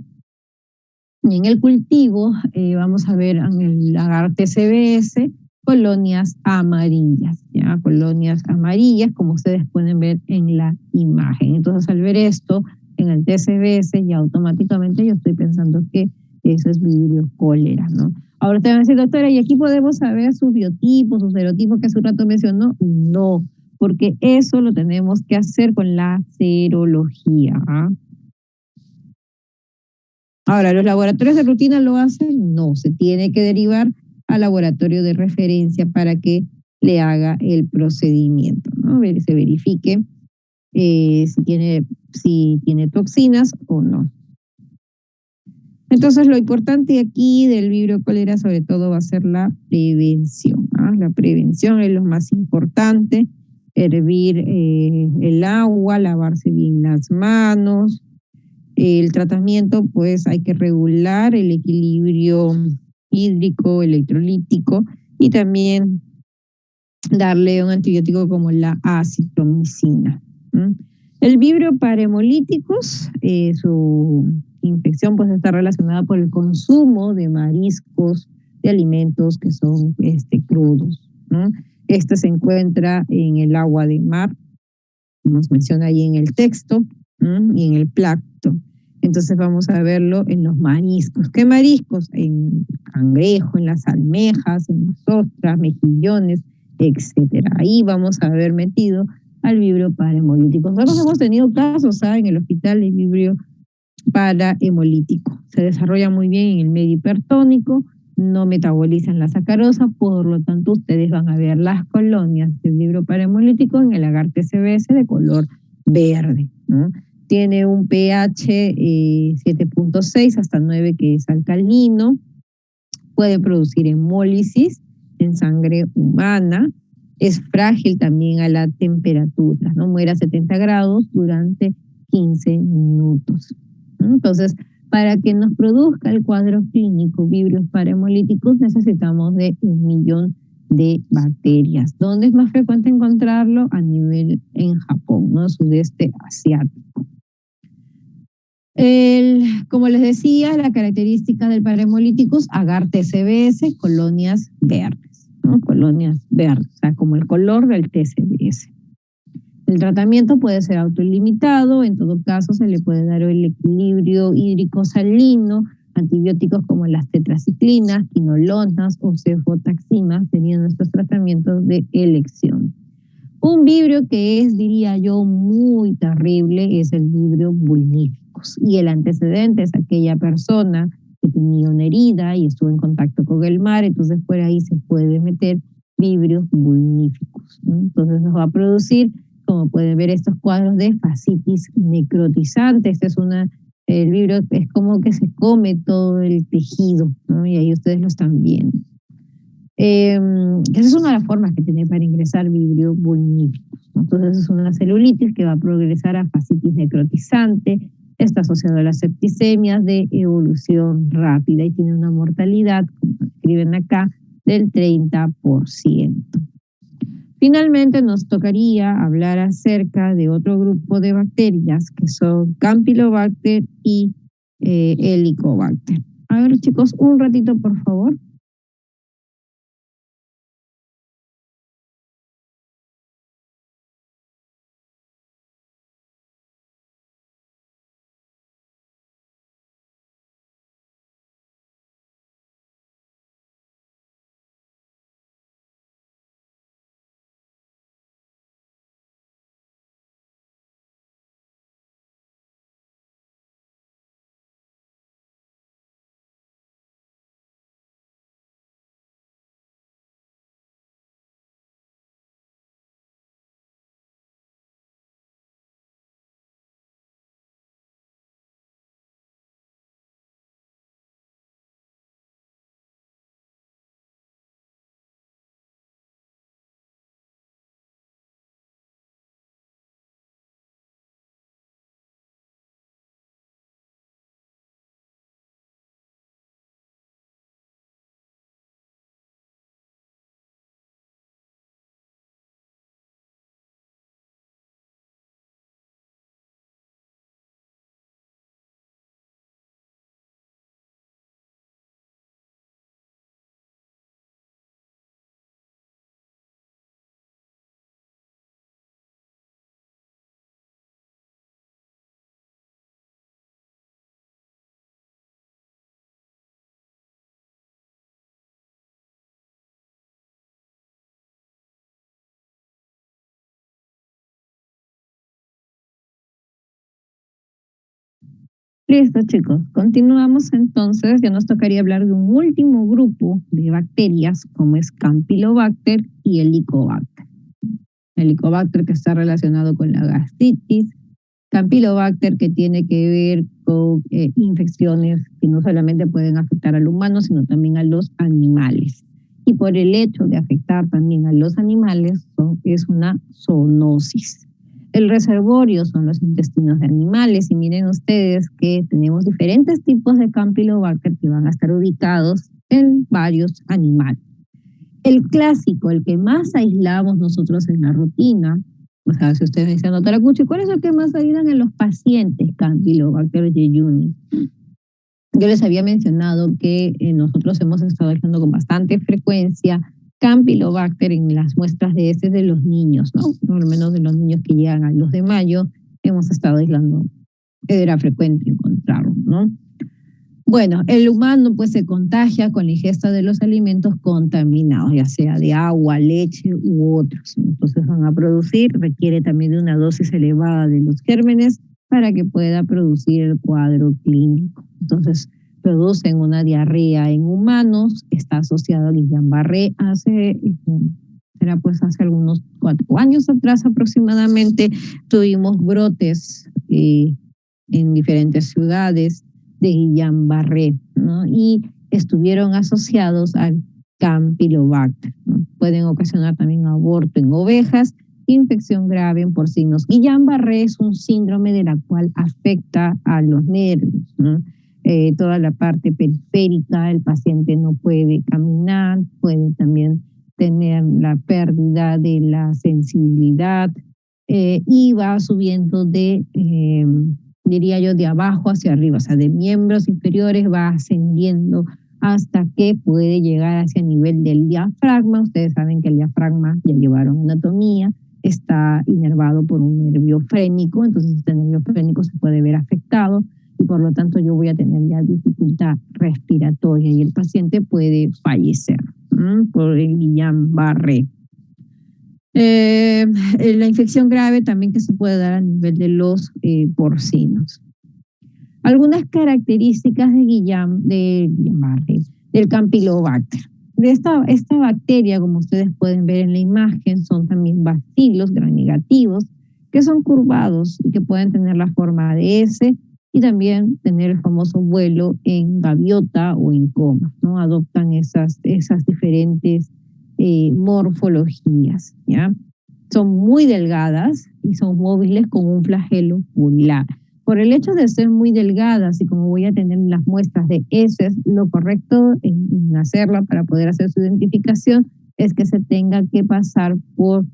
Y en el cultivo vamos a ver en el agar TCBS colonias amarillas, ¿ya? Colonias amarillas, como ustedes pueden ver en la imagen. Entonces, al ver esto en el TCBS, ya automáticamente yo estoy pensando que eso es vibrio cólera, ¿no? Ahora te van a decir, doctora, ¿y aquí podemos saber sus biotipos, sus serotipos que hace un rato mencionó? No, porque eso lo tenemos que hacer con la serología, ¿ah? Ahora, ¿los laboratorios de rutina lo hacen? No, se tiene que derivar al laboratorio de referencia para que le haga el procedimiento, ¿no? Se verifique si tiene toxinas o no. Entonces, lo importante aquí del vibrio cólera sobre todo va a ser la prevención, ¿ah? La prevención es lo más importante, hervir el agua, lavarse bien las manos. El tratamiento, pues hay que regular el equilibrio hídrico, electrolítico y también darle un antibiótico como la acitromicina. El vibrio para hemolíticos, su infección pues está relacionada por el consumo de mariscos, de alimentos que son crudos, ¿no? Este se encuentra en el agua de mar, nos menciona ahí en el texto, y en el plancton. Entonces vamos a verlo en los mariscos. ¿Qué mariscos? En cangrejo, en las almejas, en las ostras, mejillones, etcétera. Ahí vamos a haber metido al vibrio para hemolíticos. Nosotros hemos tenido casos, ¿saben? En el hospital de vibrio para hemolítico. Se desarrolla muy bien en el medio hipertónico, no metabolizan la sacarosa, por lo tanto ustedes van a ver las colonias del vibrio para hemolítico en el agar TCBS de color verde, ¿no? Tiene un pH 7.6 hasta 9 que es alcalino, puede producir hemólisis en sangre humana, es frágil también a la temperatura, ¿no? Muere a 70 grados durante 15 minutos. Entonces, para que nos produzca el cuadro clínico vibrios parahemolíticos necesitamos de 1.000.000 de bacterias. ¿Dónde es más frecuente encontrarlo? A nivel en Japón, ¿no? Sudeste asiático. Como les decía, la característica del parahemolíticos, agar TCBS, colonias verdes, ¿no? Colonias verdes, o sea, como el color del TCBS. El tratamiento puede ser autolimitado, en todo caso se le puede dar el equilibrio hídrico salino, antibióticos como las tetraciclinas, quinolonas o cefotaximas serían nuestros tratamientos de elección. Un vibrio que es, diría yo, muy terrible es el vibrio vulníficos. Y el antecedente es aquella persona que tenía una herida y estuvo en contacto con el mar, entonces por ahí se puede meter vibrios vulníficos, ¿no? Entonces nos va a producir, como pueden ver, estos cuadros de fascitis necrotizante. El vibrio es como que se come todo el tejido, ¿no? Y ahí ustedes lo están viendo. Esa es una de las formas que tiene para ingresar vibrio vulníficos, ¿no? Entonces es una celulitis que va a progresar a fascitis necrotizante, está asociado a las septicemias de evolución rápida y tiene una mortalidad, como escriben acá, del 30%. Finalmente nos tocaría hablar acerca de otro grupo de bacterias que son Campylobacter y Helicobacter. A ver chicos, un ratito por favor. Listo, chicos. Continuamos entonces. Ya nos tocaría hablar de un último grupo de bacterias, como es Campylobacter y Helicobacter. Helicobacter, que está relacionado con la gastritis. Campylobacter, que tiene que ver con infecciones que no solamente pueden afectar al humano, sino también a los animales. Y por el hecho de afectar también a los animales, es una zoonosis. El reservorio son los intestinos de animales y miren ustedes que tenemos diferentes tipos de Campylobacter que van a estar ubicados en varios animales. El clásico, el que más aislamos nosotros en la rutina, o sea, si ustedes dicen, doctora Cuchi, ¿cuál es el que más aíslan en los pacientes Campylobacter jejuni? Yo les había mencionado que nosotros hemos estado aislando con bastante frecuencia Campylobacter en las muestras de heces de los niños, ¿no? Por lo menos de los niños que llegan a los de mayo, hemos estado aislando, era frecuente encontrarlo, ¿no? Bueno, el humano pues se contagia con la ingesta de los alimentos contaminados, ya sea de agua, leche u otros. Entonces van a producir, requiere también de una dosis elevada de los gérmenes para que pueda producir el cuadro clínico. Entonces producen una diarrea en humanos, está asociado a Guillain-Barré era pues hace algunos 4 años atrás aproximadamente, tuvimos brotes en diferentes ciudades de Guillain-Barré, ¿no? Y estuvieron asociados al Campylobacter, ¿no? Pueden ocasionar también aborto en ovejas, infección grave en porcinos. Guillain-Barré es un síndrome de la cual afecta a los nervios, ¿no? Toda la parte periférica, el paciente no puede caminar, puede también tener la pérdida de la sensibilidad y va subiendo diría yo, de abajo hacia arriba, o sea, de miembros inferiores va ascendiendo hasta que puede llegar hacia el nivel del diafragma. Ustedes saben que el diafragma, ya llevaron anatomía, está inervado por un nervio frénico, entonces este nervio frénico se puede ver afectado y por lo tanto yo voy a tener ya dificultad respiratoria y el paciente puede fallecer por el Guillain-Barré. La infección grave también que se puede dar a nivel de los porcinos. Algunas características de Guillain-Barré, del Campylobacter. De esta bacteria, como ustedes pueden ver en la imagen, son también bacilos gram-negativos que son curvados y que pueden tener la forma de S y también tener el famoso vuelo en gaviota o en coma, ¿no? Adoptan esas diferentes morfologías, ¿ya? Son muy delgadas y son móviles con un flagelo gular. Por el hecho de ser muy delgadas y como voy a tener las muestras de heces, lo correcto en hacerla para poder hacer su identificación es que se tenga que pasar por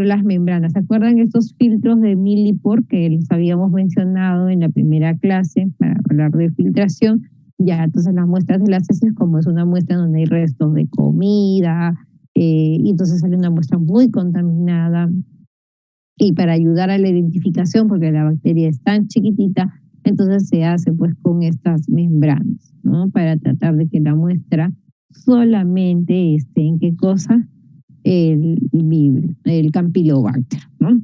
las membranas. ¿Se acuerdan estos filtros de Millipore que les habíamos mencionado en la primera clase para hablar de filtración? Ya, entonces las muestras de las heces, como es una muestra donde hay restos de comida, y entonces sale una muestra muy contaminada, y para ayudar a la identificación, porque la bacteria es tan chiquitita, entonces se hace pues con estas membranas, ¿no? Para tratar de que la muestra solamente esté en qué cosa, el Campylobacter, ¿no?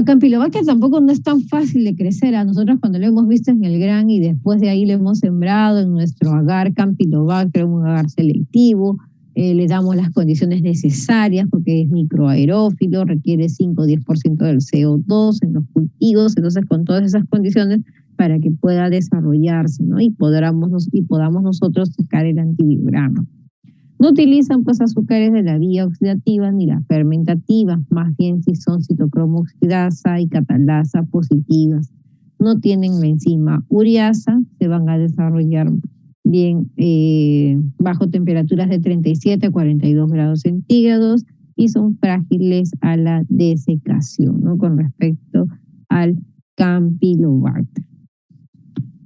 Campylobacter tampoco no es tan fácil de crecer. A nosotros cuando lo hemos visto en el gran y después de ahí lo hemos sembrado en nuestro agar Campylobacter, un agar selectivo, le damos las condiciones necesarias porque es microaerófilo, requiere 5 o 10% del CO2 en los cultivos, entonces con todas esas condiciones para que pueda desarrollarse, ¿no? Y podamos nosotros sacar el antibiograma. No utilizan pues azúcares de la vía oxidativa ni la fermentativa, más bien si son citocromo oxidasa y catalasa positivas. No tienen la enzima ureasa, se van a desarrollar bien bajo temperaturas de 37 a 42 grados centígrados y son frágiles a la desecación, ¿no? Con respecto al Campylobacter.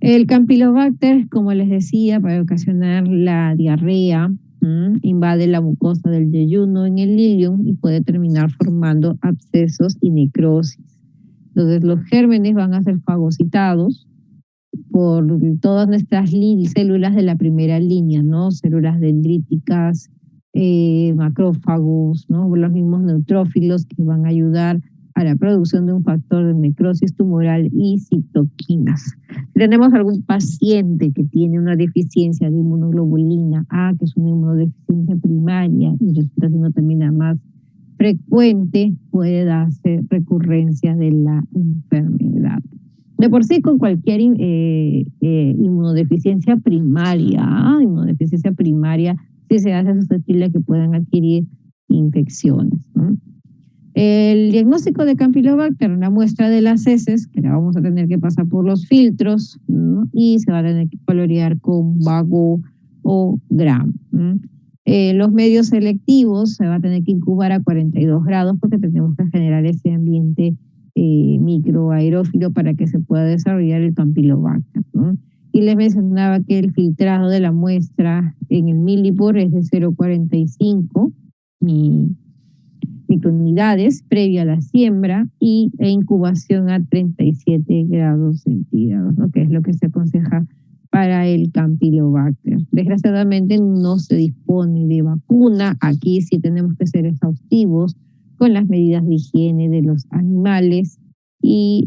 El Campylobacter, como les decía, puede ocasionar la diarrea, invade la mucosa del yeyuno en el ileum y puede terminar formando abscesos y necrosis. Entonces los gérmenes van a ser fagocitados por todas nuestras células de la primera línea, ¿no? Células dendríticas, macrófagos, ¿no? Los mismos neutrófilos que van a ayudar a la producción de un factor de necrosis tumoral y citoquinas. Si tenemos algún paciente que tiene una deficiencia de inmunoglobulina A, que es una inmunodeficiencia primaria y resulta siendo también la más frecuente, puede darse recurrencia de la enfermedad. De por sí, con cualquier inmunodeficiencia primaria, sí se hace susceptible a que puedan adquirir infecciones, ¿no? El diagnóstico de Campylobacter, una muestra de las heces, que la vamos a tener que pasar por los filtros, ¿no? Y se va a tener que colorear con Vago o Gram, ¿no? Los medios selectivos se va a tener que incubar a 42 grados porque tenemos que generar ese ambiente microaerófilo para que se pueda desarrollar el Campylobacter, ¿no? Y les mencionaba que el filtrado de la muestra en el milipor es de 0,45 microunidades previa a la siembra e incubación a 37 grados centígrados, ¿no? Que es lo que se aconseja para el Campylobacter. Desgraciadamente no se dispone de vacuna. Aquí sí tenemos que ser exhaustivos con las medidas de higiene de los animales y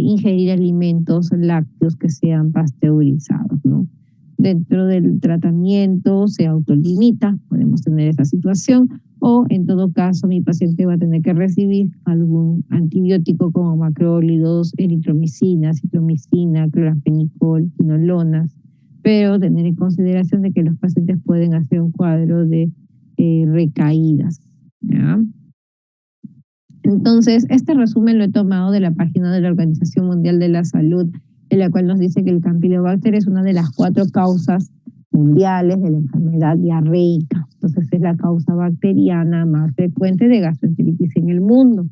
ingerir alimentos lácteos que sean pasteurizados, ¿no? Dentro del tratamiento se autolimita, podemos tener esa situación, o en todo caso mi paciente va a tener que recibir algún antibiótico como macrólidos, eritromicina, citromicina, cloramfenicol, quinolonas, pero tener en consideración de que los pacientes pueden hacer un cuadro de recaídas, ¿ya? Entonces, este resumen lo he tomado de la página de la Organización Mundial de la Salud, en la cual nos dice que el Campylobacter es una de las 4 causas mundiales de la enfermedad diarreica. Entonces, es la causa bacteriana más frecuente de gastroenteritis en el mundo.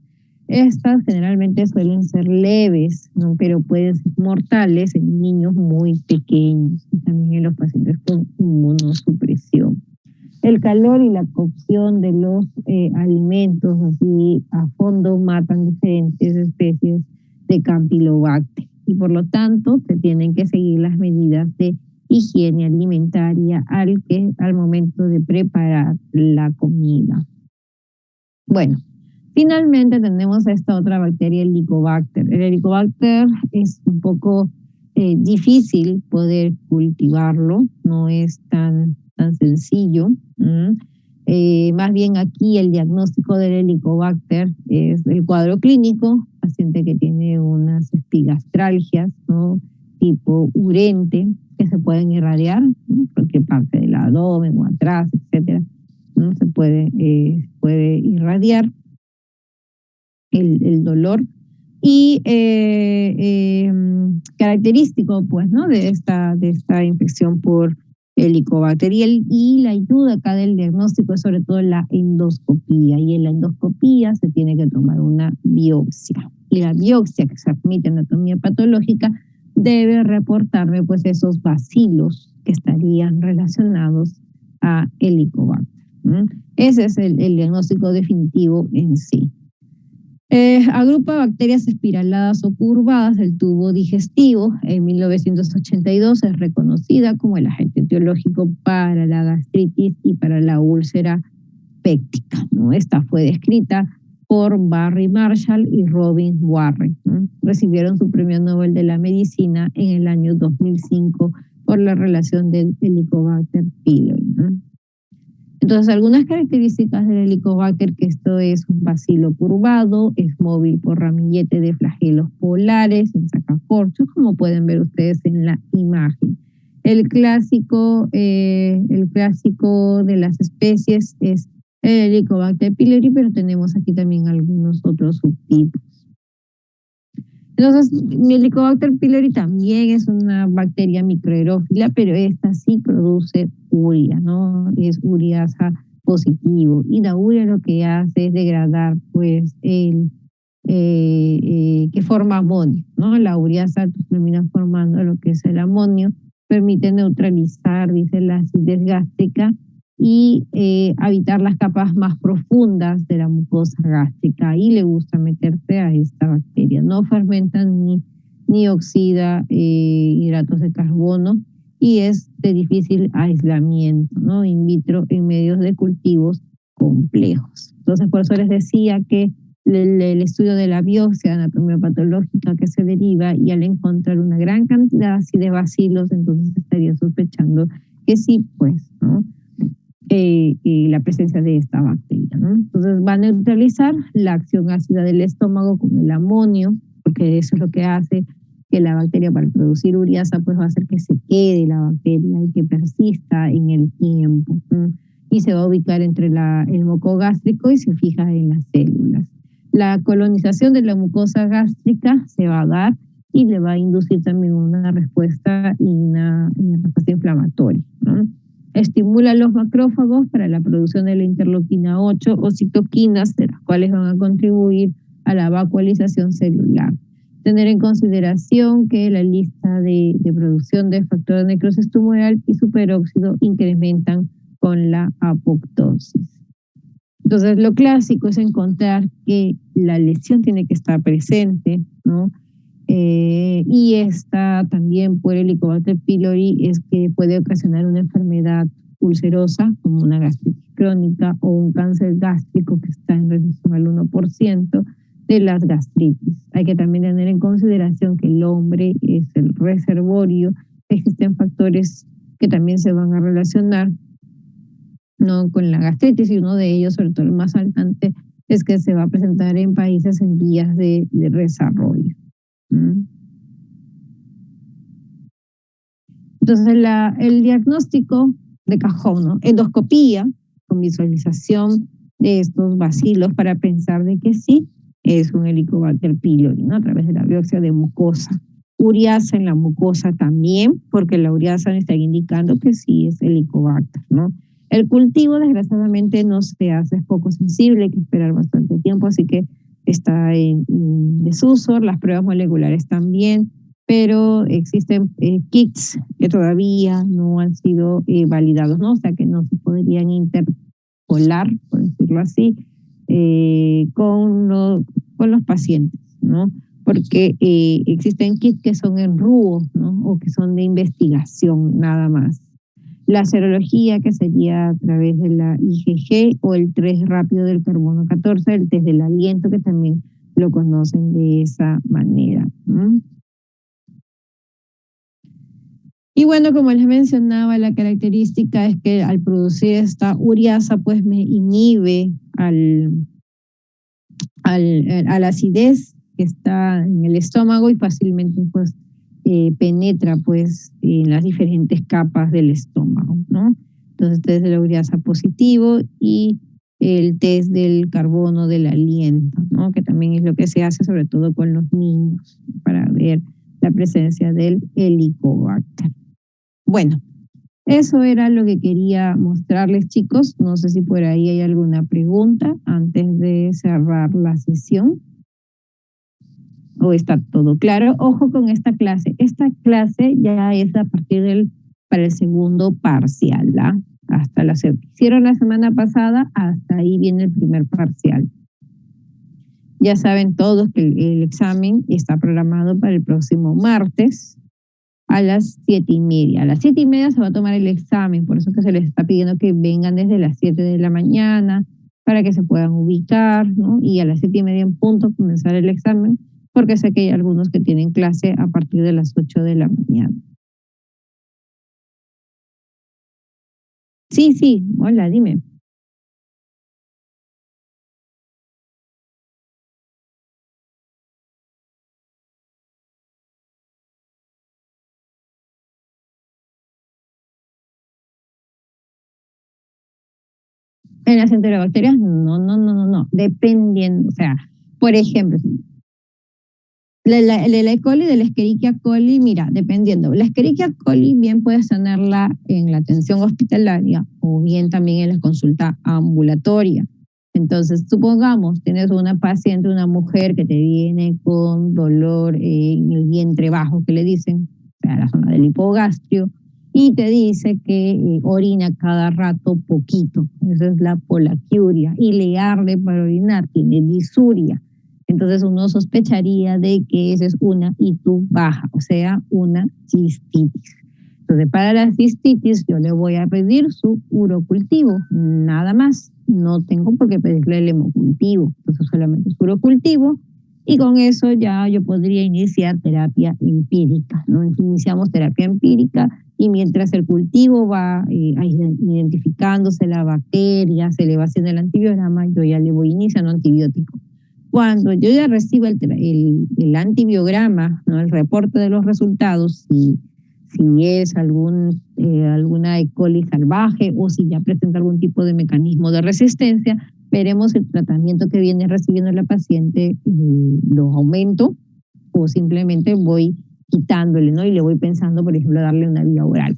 Estas generalmente suelen ser leves, ¿no? Pero pueden ser mortales en niños muy pequeños y también en los pacientes con inmunosupresión. El calor y la cocción de los alimentos así a fondo matan diferentes especies de Campylobacter y por lo tanto se tienen que seguir las medidas de higiene alimentaria al momento de preparar la comida. Bueno, finalmente tenemos esta otra bacteria, el Helicobacter. El Helicobacter es un poco difícil poder cultivarlo, no es tan sencillo. Más bien aquí el diagnóstico del Helicobacter es el cuadro clínico, paciente que tiene unas epigastralgias, ¿no? Tipo urente, que se pueden irradiar, ¿no? Cualquier parte del abdomen o atrás, etcétera, ¿no? Se puede irradiar el dolor. Y característico, pues, ¿no? de esta infección por Helicobacter. Y la ayuda acá del diagnóstico es sobre todo la endoscopía. Y en la endoscopía se tiene que tomar una biopsia. Y la biopsia que se admite en anatomía patológica debe reportarme, pues, esos bacilos que estarían relacionados a Helicobacter. Ese es el diagnóstico definitivo en sí. Agrupa bacterias espiraladas o curvadas del tubo digestivo. En 1982 es reconocida como el agente etiológico para la gastritis y para la úlcera péptica, ¿no? Esta fue descrita por Barry Marshall y Robin Warren, ¿no? Recibieron su premio Nobel de la Medicina en el año 2005 por la relación del Helicobacter pylori, ¿no? Entonces, algunas características del Helicobacter, que esto es un bacilo curvado, es móvil por ramillete de flagelos polares en sacacorchos, como pueden ver ustedes en la imagen. El clásico de las especies es el Helicobacter pylori, pero tenemos aquí también algunos otros subtipos. Entonces, el Helicobacter pylori también es una bacteria microaerófila, pero esta sí produce urea, ¿no? Es ureasa positivo. Y la urea lo que hace es degradar, pues, que forma amonio, ¿no? La ureasa termina formando lo que es el amonio, permite neutralizar, dice, la acidez gástrica y habitar las capas más profundas de la mucosa gástrica. Y le gusta meterse a esta bacteria. No fermenta ni oxida hidratos de carbono y es de difícil aislamiento, ¿no? In vitro en medios de cultivos complejos. Entonces, por eso les decía que el estudio de la biopsia anatomía patológica que se deriva, y al encontrar una gran cantidad así de bacilos, entonces estaría sospechando que sí, pues, ¿no? La presencia de esta bacteria, ¿no? Entonces va a neutralizar la acción ácida del estómago con el amonio, porque eso es lo que hace que la bacteria, para producir ureasa, pues va a hacer que se quede la bacteria y que persista en el tiempo, ¿no? Y se va a ubicar entre el moco gástrico y se fija en las células. La colonización de la mucosa gástrica se va a dar y le va a inducir también una respuesta inflamatoria, ¿no? Estimula los macrófagos para la producción de la interleuquina 8 o citoquinas, de las cuales van a contribuir a la vacuolización celular. Tener en consideración que la lista de producción de factor de necrosis tumoral y superóxido incrementan con la apoptosis. Entonces, lo clásico es encontrar que la lesión tiene que estar presente, ¿no? Y esta también por Helicobacter pylori es que puede ocasionar una enfermedad ulcerosa como una gastritis crónica o un cáncer gástrico que está en relación al 1% de las gastritis. Hay que también tener en consideración que el hombre es el reservorio. Existen factores que también se van a relacionar, ¿no?, con la gastritis, y uno de ellos, sobre todo el más saltante, es que se va a presentar en países en vías de desarrollo. Entonces, el diagnóstico de cajón, ¿no? Endoscopía con visualización de estos bacilos para pensar de que sí es un Helicobacter pylori, ¿no?, a través de la biopsia de mucosa. Ureasa en la mucosa también, porque la ureasa está indicando que sí es Helicobacter, ¿no? El cultivo, desgraciadamente, no se hace, es poco sensible, hay que esperar bastante tiempo, así que está en desuso. Las pruebas moleculares también, pero existen kits que todavía no han sido validados, ¿no? O sea, que no se podrían interpolar, por decirlo así, con los pacientes, ¿no? Porque existen kits que son en RUO, ¿no?, o que son de investigación nada más. La serología, que sería a través de la IgG o el test rápido del carbono 14, el test del aliento, que también lo conocen de esa manera. Y bueno, como les mencionaba, la característica es que al producir esta ureasa, pues me inhibe a la acidez que está en el estómago y fácilmente pues penetra pues en las diferentes capas del estómago, ¿no? Entonces, test de la ureasa positivo y el test del carbono del aliento, ¿no?, que también es lo que se hace sobre todo con los niños para ver la presencia del Helicobacter. Bueno, eso era lo que quería mostrarles, chicos. No sé si por ahí hay alguna pregunta antes de cerrar la sesión. ¿O está todo claro? Ojo con esta clase. Esta clase ya es a partir para el segundo parcial, ¿ah? Hasta la hicieron la semana pasada, hasta ahí viene el primer parcial. Ya saben todos que el examen está programado para el próximo martes a las 7:30. A las 7:30 se va a tomar el examen, por eso que se les está pidiendo que vengan desde las 7 de la mañana para que se puedan ubicar, ¿no? Y a las 7:30 en punto comenzar el examen, porque sé que hay algunos que tienen clase a partir de las 8 de la mañana. Sí, hola, dime. En las enterobacterias, no, dependiendo, o sea, por ejemplo, la E. coli, de la Escherichia coli, mira, dependiendo. La Escherichia coli bien puedes tenerla en la atención hospitalaria o bien también en la consulta ambulatoria. Entonces, supongamos, tienes una paciente, una mujer que te viene con dolor en el vientre bajo, que le dicen, o sea, la zona del hipogastrio, y te dice que orina cada rato poquito. Esa es la polaquiuria. Y le arde para orinar, tiene disuria. Entonces uno sospecharía de que esa es una ITU baja, o sea, una cistitis. Entonces, para la cistitis, yo le voy a pedir su urocultivo, nada más. No tengo por qué pedirle el hemocultivo, entonces solamente su urocultivo. Y con eso ya yo podría iniciar terapia empírica, ¿no? Iniciamos terapia empírica y mientras el cultivo va identificándose la bacteria, se le va haciendo el antibiograma, yo ya le voy iniciando antibiótico. Cuando yo ya recibo el antibiograma, ¿no? El reporte de los resultados, si es alguna E. coli salvaje o si ya presenta algún tipo de mecanismo de resistencia, veremos el tratamiento que viene recibiendo la paciente, lo aumento o simplemente voy quitándole, ¿no? Y le voy pensando, por ejemplo, darle una vía oral.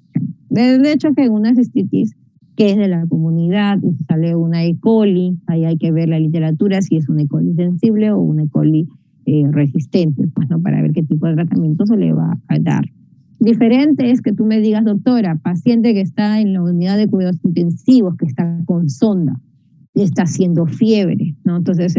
De hecho, que en una cistitis que es de la comunidad y si sale una E. coli, ahí hay que ver la literatura si es una E. coli sensible o una E. coli resistente, pues, ¿no? Para ver qué tipo de tratamiento se le va a dar. Diferente es que tú me digas, doctora, paciente que está en la unidad de cuidados intensivos, que está con sonda, está haciendo fiebre, ¿no? Entonces,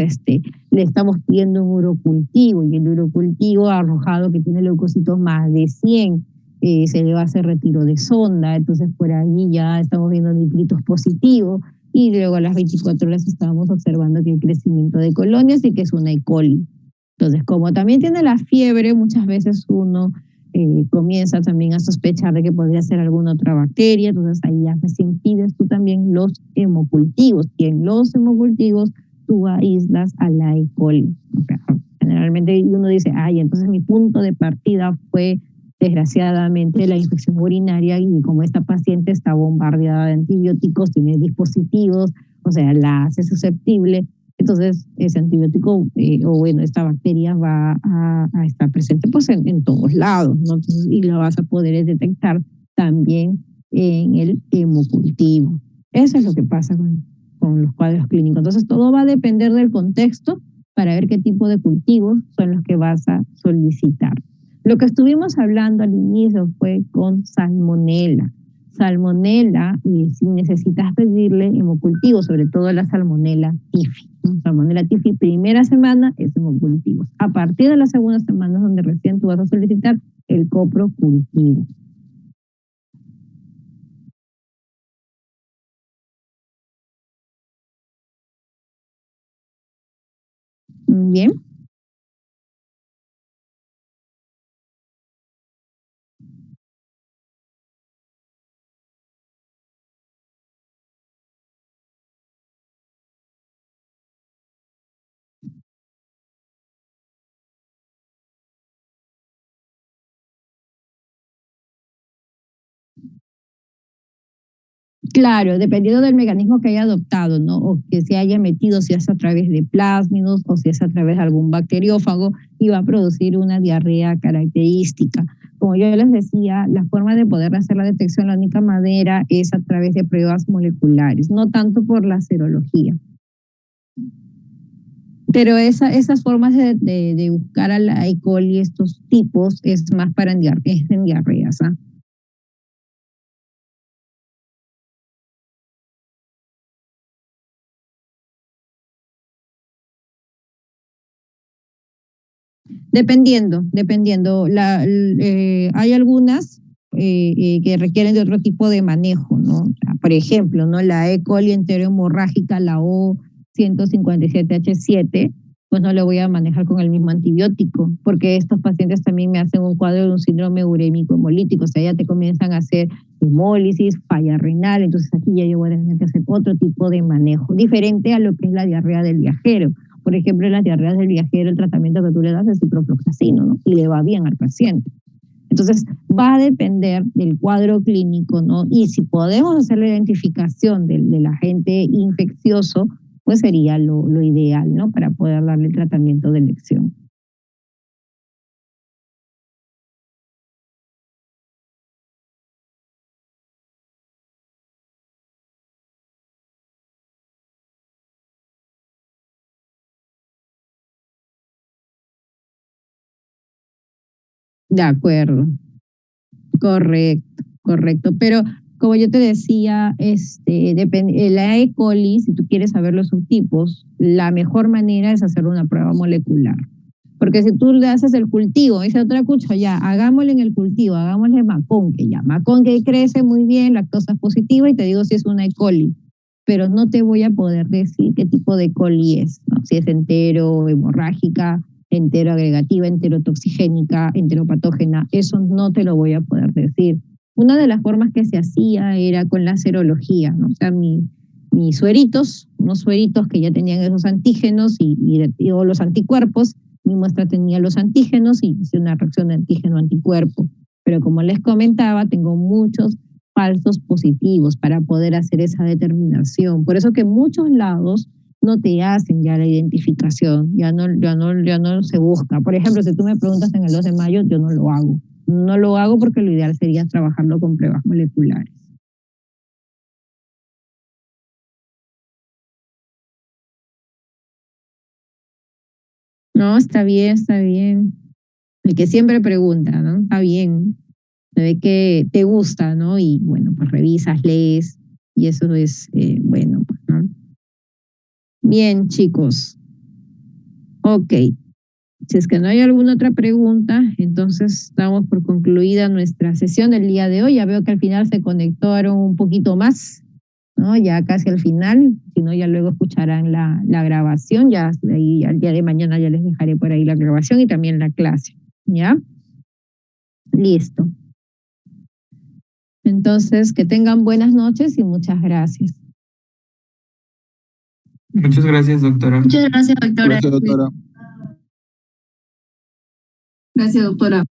le estamos pidiendo un urocultivo y el urocultivo ha arrojado que tiene leucocitos más de 100, se le va a hacer retiro de sonda, entonces por ahí ya estamos viendo nitritos positivos y luego a las 24 horas estábamos observando que hay crecimiento de colonias y que es una E. coli. Entonces, como también tiene la fiebre, muchas veces uno comienza también a sospechar de que podría ser alguna otra bacteria, entonces ahí ya recién pides tú también los hemocultivos, y en los hemocultivos tú aíslas a la E. coli. O sea, generalmente uno dice, ay, entonces mi punto de partida fue desgraciadamente la infección urinaria y como esta paciente está bombardeada de antibióticos, tiene dispositivos, o sea, la hace susceptible. Entonces, ese antibiótico o bueno, esta bacteria va a estar presente pues en todos lados, ¿no? Entonces, y la vas a poder detectar también en el hemocultivo. Eso es lo que pasa con los cuadros clínicos. Entonces, todo va a depender del contexto para ver qué tipo de cultivos son los que vas a solicitar. Lo que estuvimos hablando al inicio fue con salmonela. Salmonela, y si necesitas pedirle hemocultivo, sobre todo la salmonela tifi. ¿No? Salmonela tifi, primera semana es hemocultivos. A partir de la segunda semana es donde recién tú vas a solicitar el coprocultivo. Bien. Claro, dependiendo del mecanismo que haya adoptado, ¿no? O que se haya metido, si es a través de plásmidos o si es a través de algún bacteriófago y va a producir una diarrea característica. Como yo les decía, la forma de poder hacer la detección, la única manera es a través de pruebas moleculares, no tanto por la serología. Pero esas formas de buscar a la E. coli, estos tipos, es más para en diarreas, ¿ah? Dependiendo. Hay algunas que requieren de otro tipo de manejo, ¿no? O sea, por ejemplo, ¿no? La E. coli enterohemorrágica, la O157H7, pues no le voy a manejar con el mismo antibiótico, porque estos pacientes también me hacen un cuadro de un síndrome urémico hemolítico, o sea, ya te comienzan a hacer hemólisis, falla renal, entonces aquí ya yo voy a tener que hacer otro tipo de manejo, diferente a lo que es la diarrea del viajero. Por ejemplo, en las diarreas del viajero, el tratamiento que tú le das es ciprofloxacino, ¿no? Y le va bien al paciente. Entonces, va a depender del cuadro clínico, ¿no? Y si podemos hacer la identificación del agente infeccioso, pues sería lo ideal, ¿no? Para poder darle el tratamiento de elección. De acuerdo. Correcto, correcto. Pero como yo te decía, la E. coli, si tú quieres saber los subtipos, la mejor manera es hacer una prueba molecular. Porque si tú le haces el cultivo, dice otra cucho, ya, hagámosle en el cultivo, hagámosle maconque, ya, maconque crece muy bien, lactosa positiva, y te digo si es una E. coli, pero no te voy a poder decir qué tipo de E. coli es, ¿no? Si es entero, hemorrágica, enteroagregativa, enterotoxigénica, enteropatógena, eso no te lo voy a poder decir. Una de las formas que se hacía era con la serología, ¿no? O sea, mis sueritos, unos sueritos que ya tenían esos antígenos o los anticuerpos, mi muestra tenía los antígenos y hacía una reacción de antígeno-anticuerpo. Pero como les comentaba, tengo muchos falsos positivos para poder hacer esa determinación. Por eso que en muchos lados no te hacen ya la identificación, ya no se busca. Por ejemplo, si tú me preguntas en el 2 de mayo, yo no lo hago. No lo hago porque lo ideal sería trabajarlo con pruebas moleculares. No, está bien, está bien. El que siempre pregunta, ¿no? Está bien. Se ve que te gusta, ¿no? Y bueno, pues revisas, lees, y eso es bueno, pues, ¿no? Bien, chicos. Ok. Si es que no hay alguna otra pregunta, entonces damos por concluida nuestra sesión del día de hoy. Ya veo que al final se conectaron un poquito más, ¿no? Ya casi al final, si no ya luego escucharán la grabación, ya ahí, al día de mañana ya les dejaré por ahí la grabación y también la clase, ¿ya? Listo. Entonces, que tengan buenas noches y muchas gracias. Muchas gracias, doctora. Muchas gracias, doctora. Gracias, doctora. Gracias, doctora.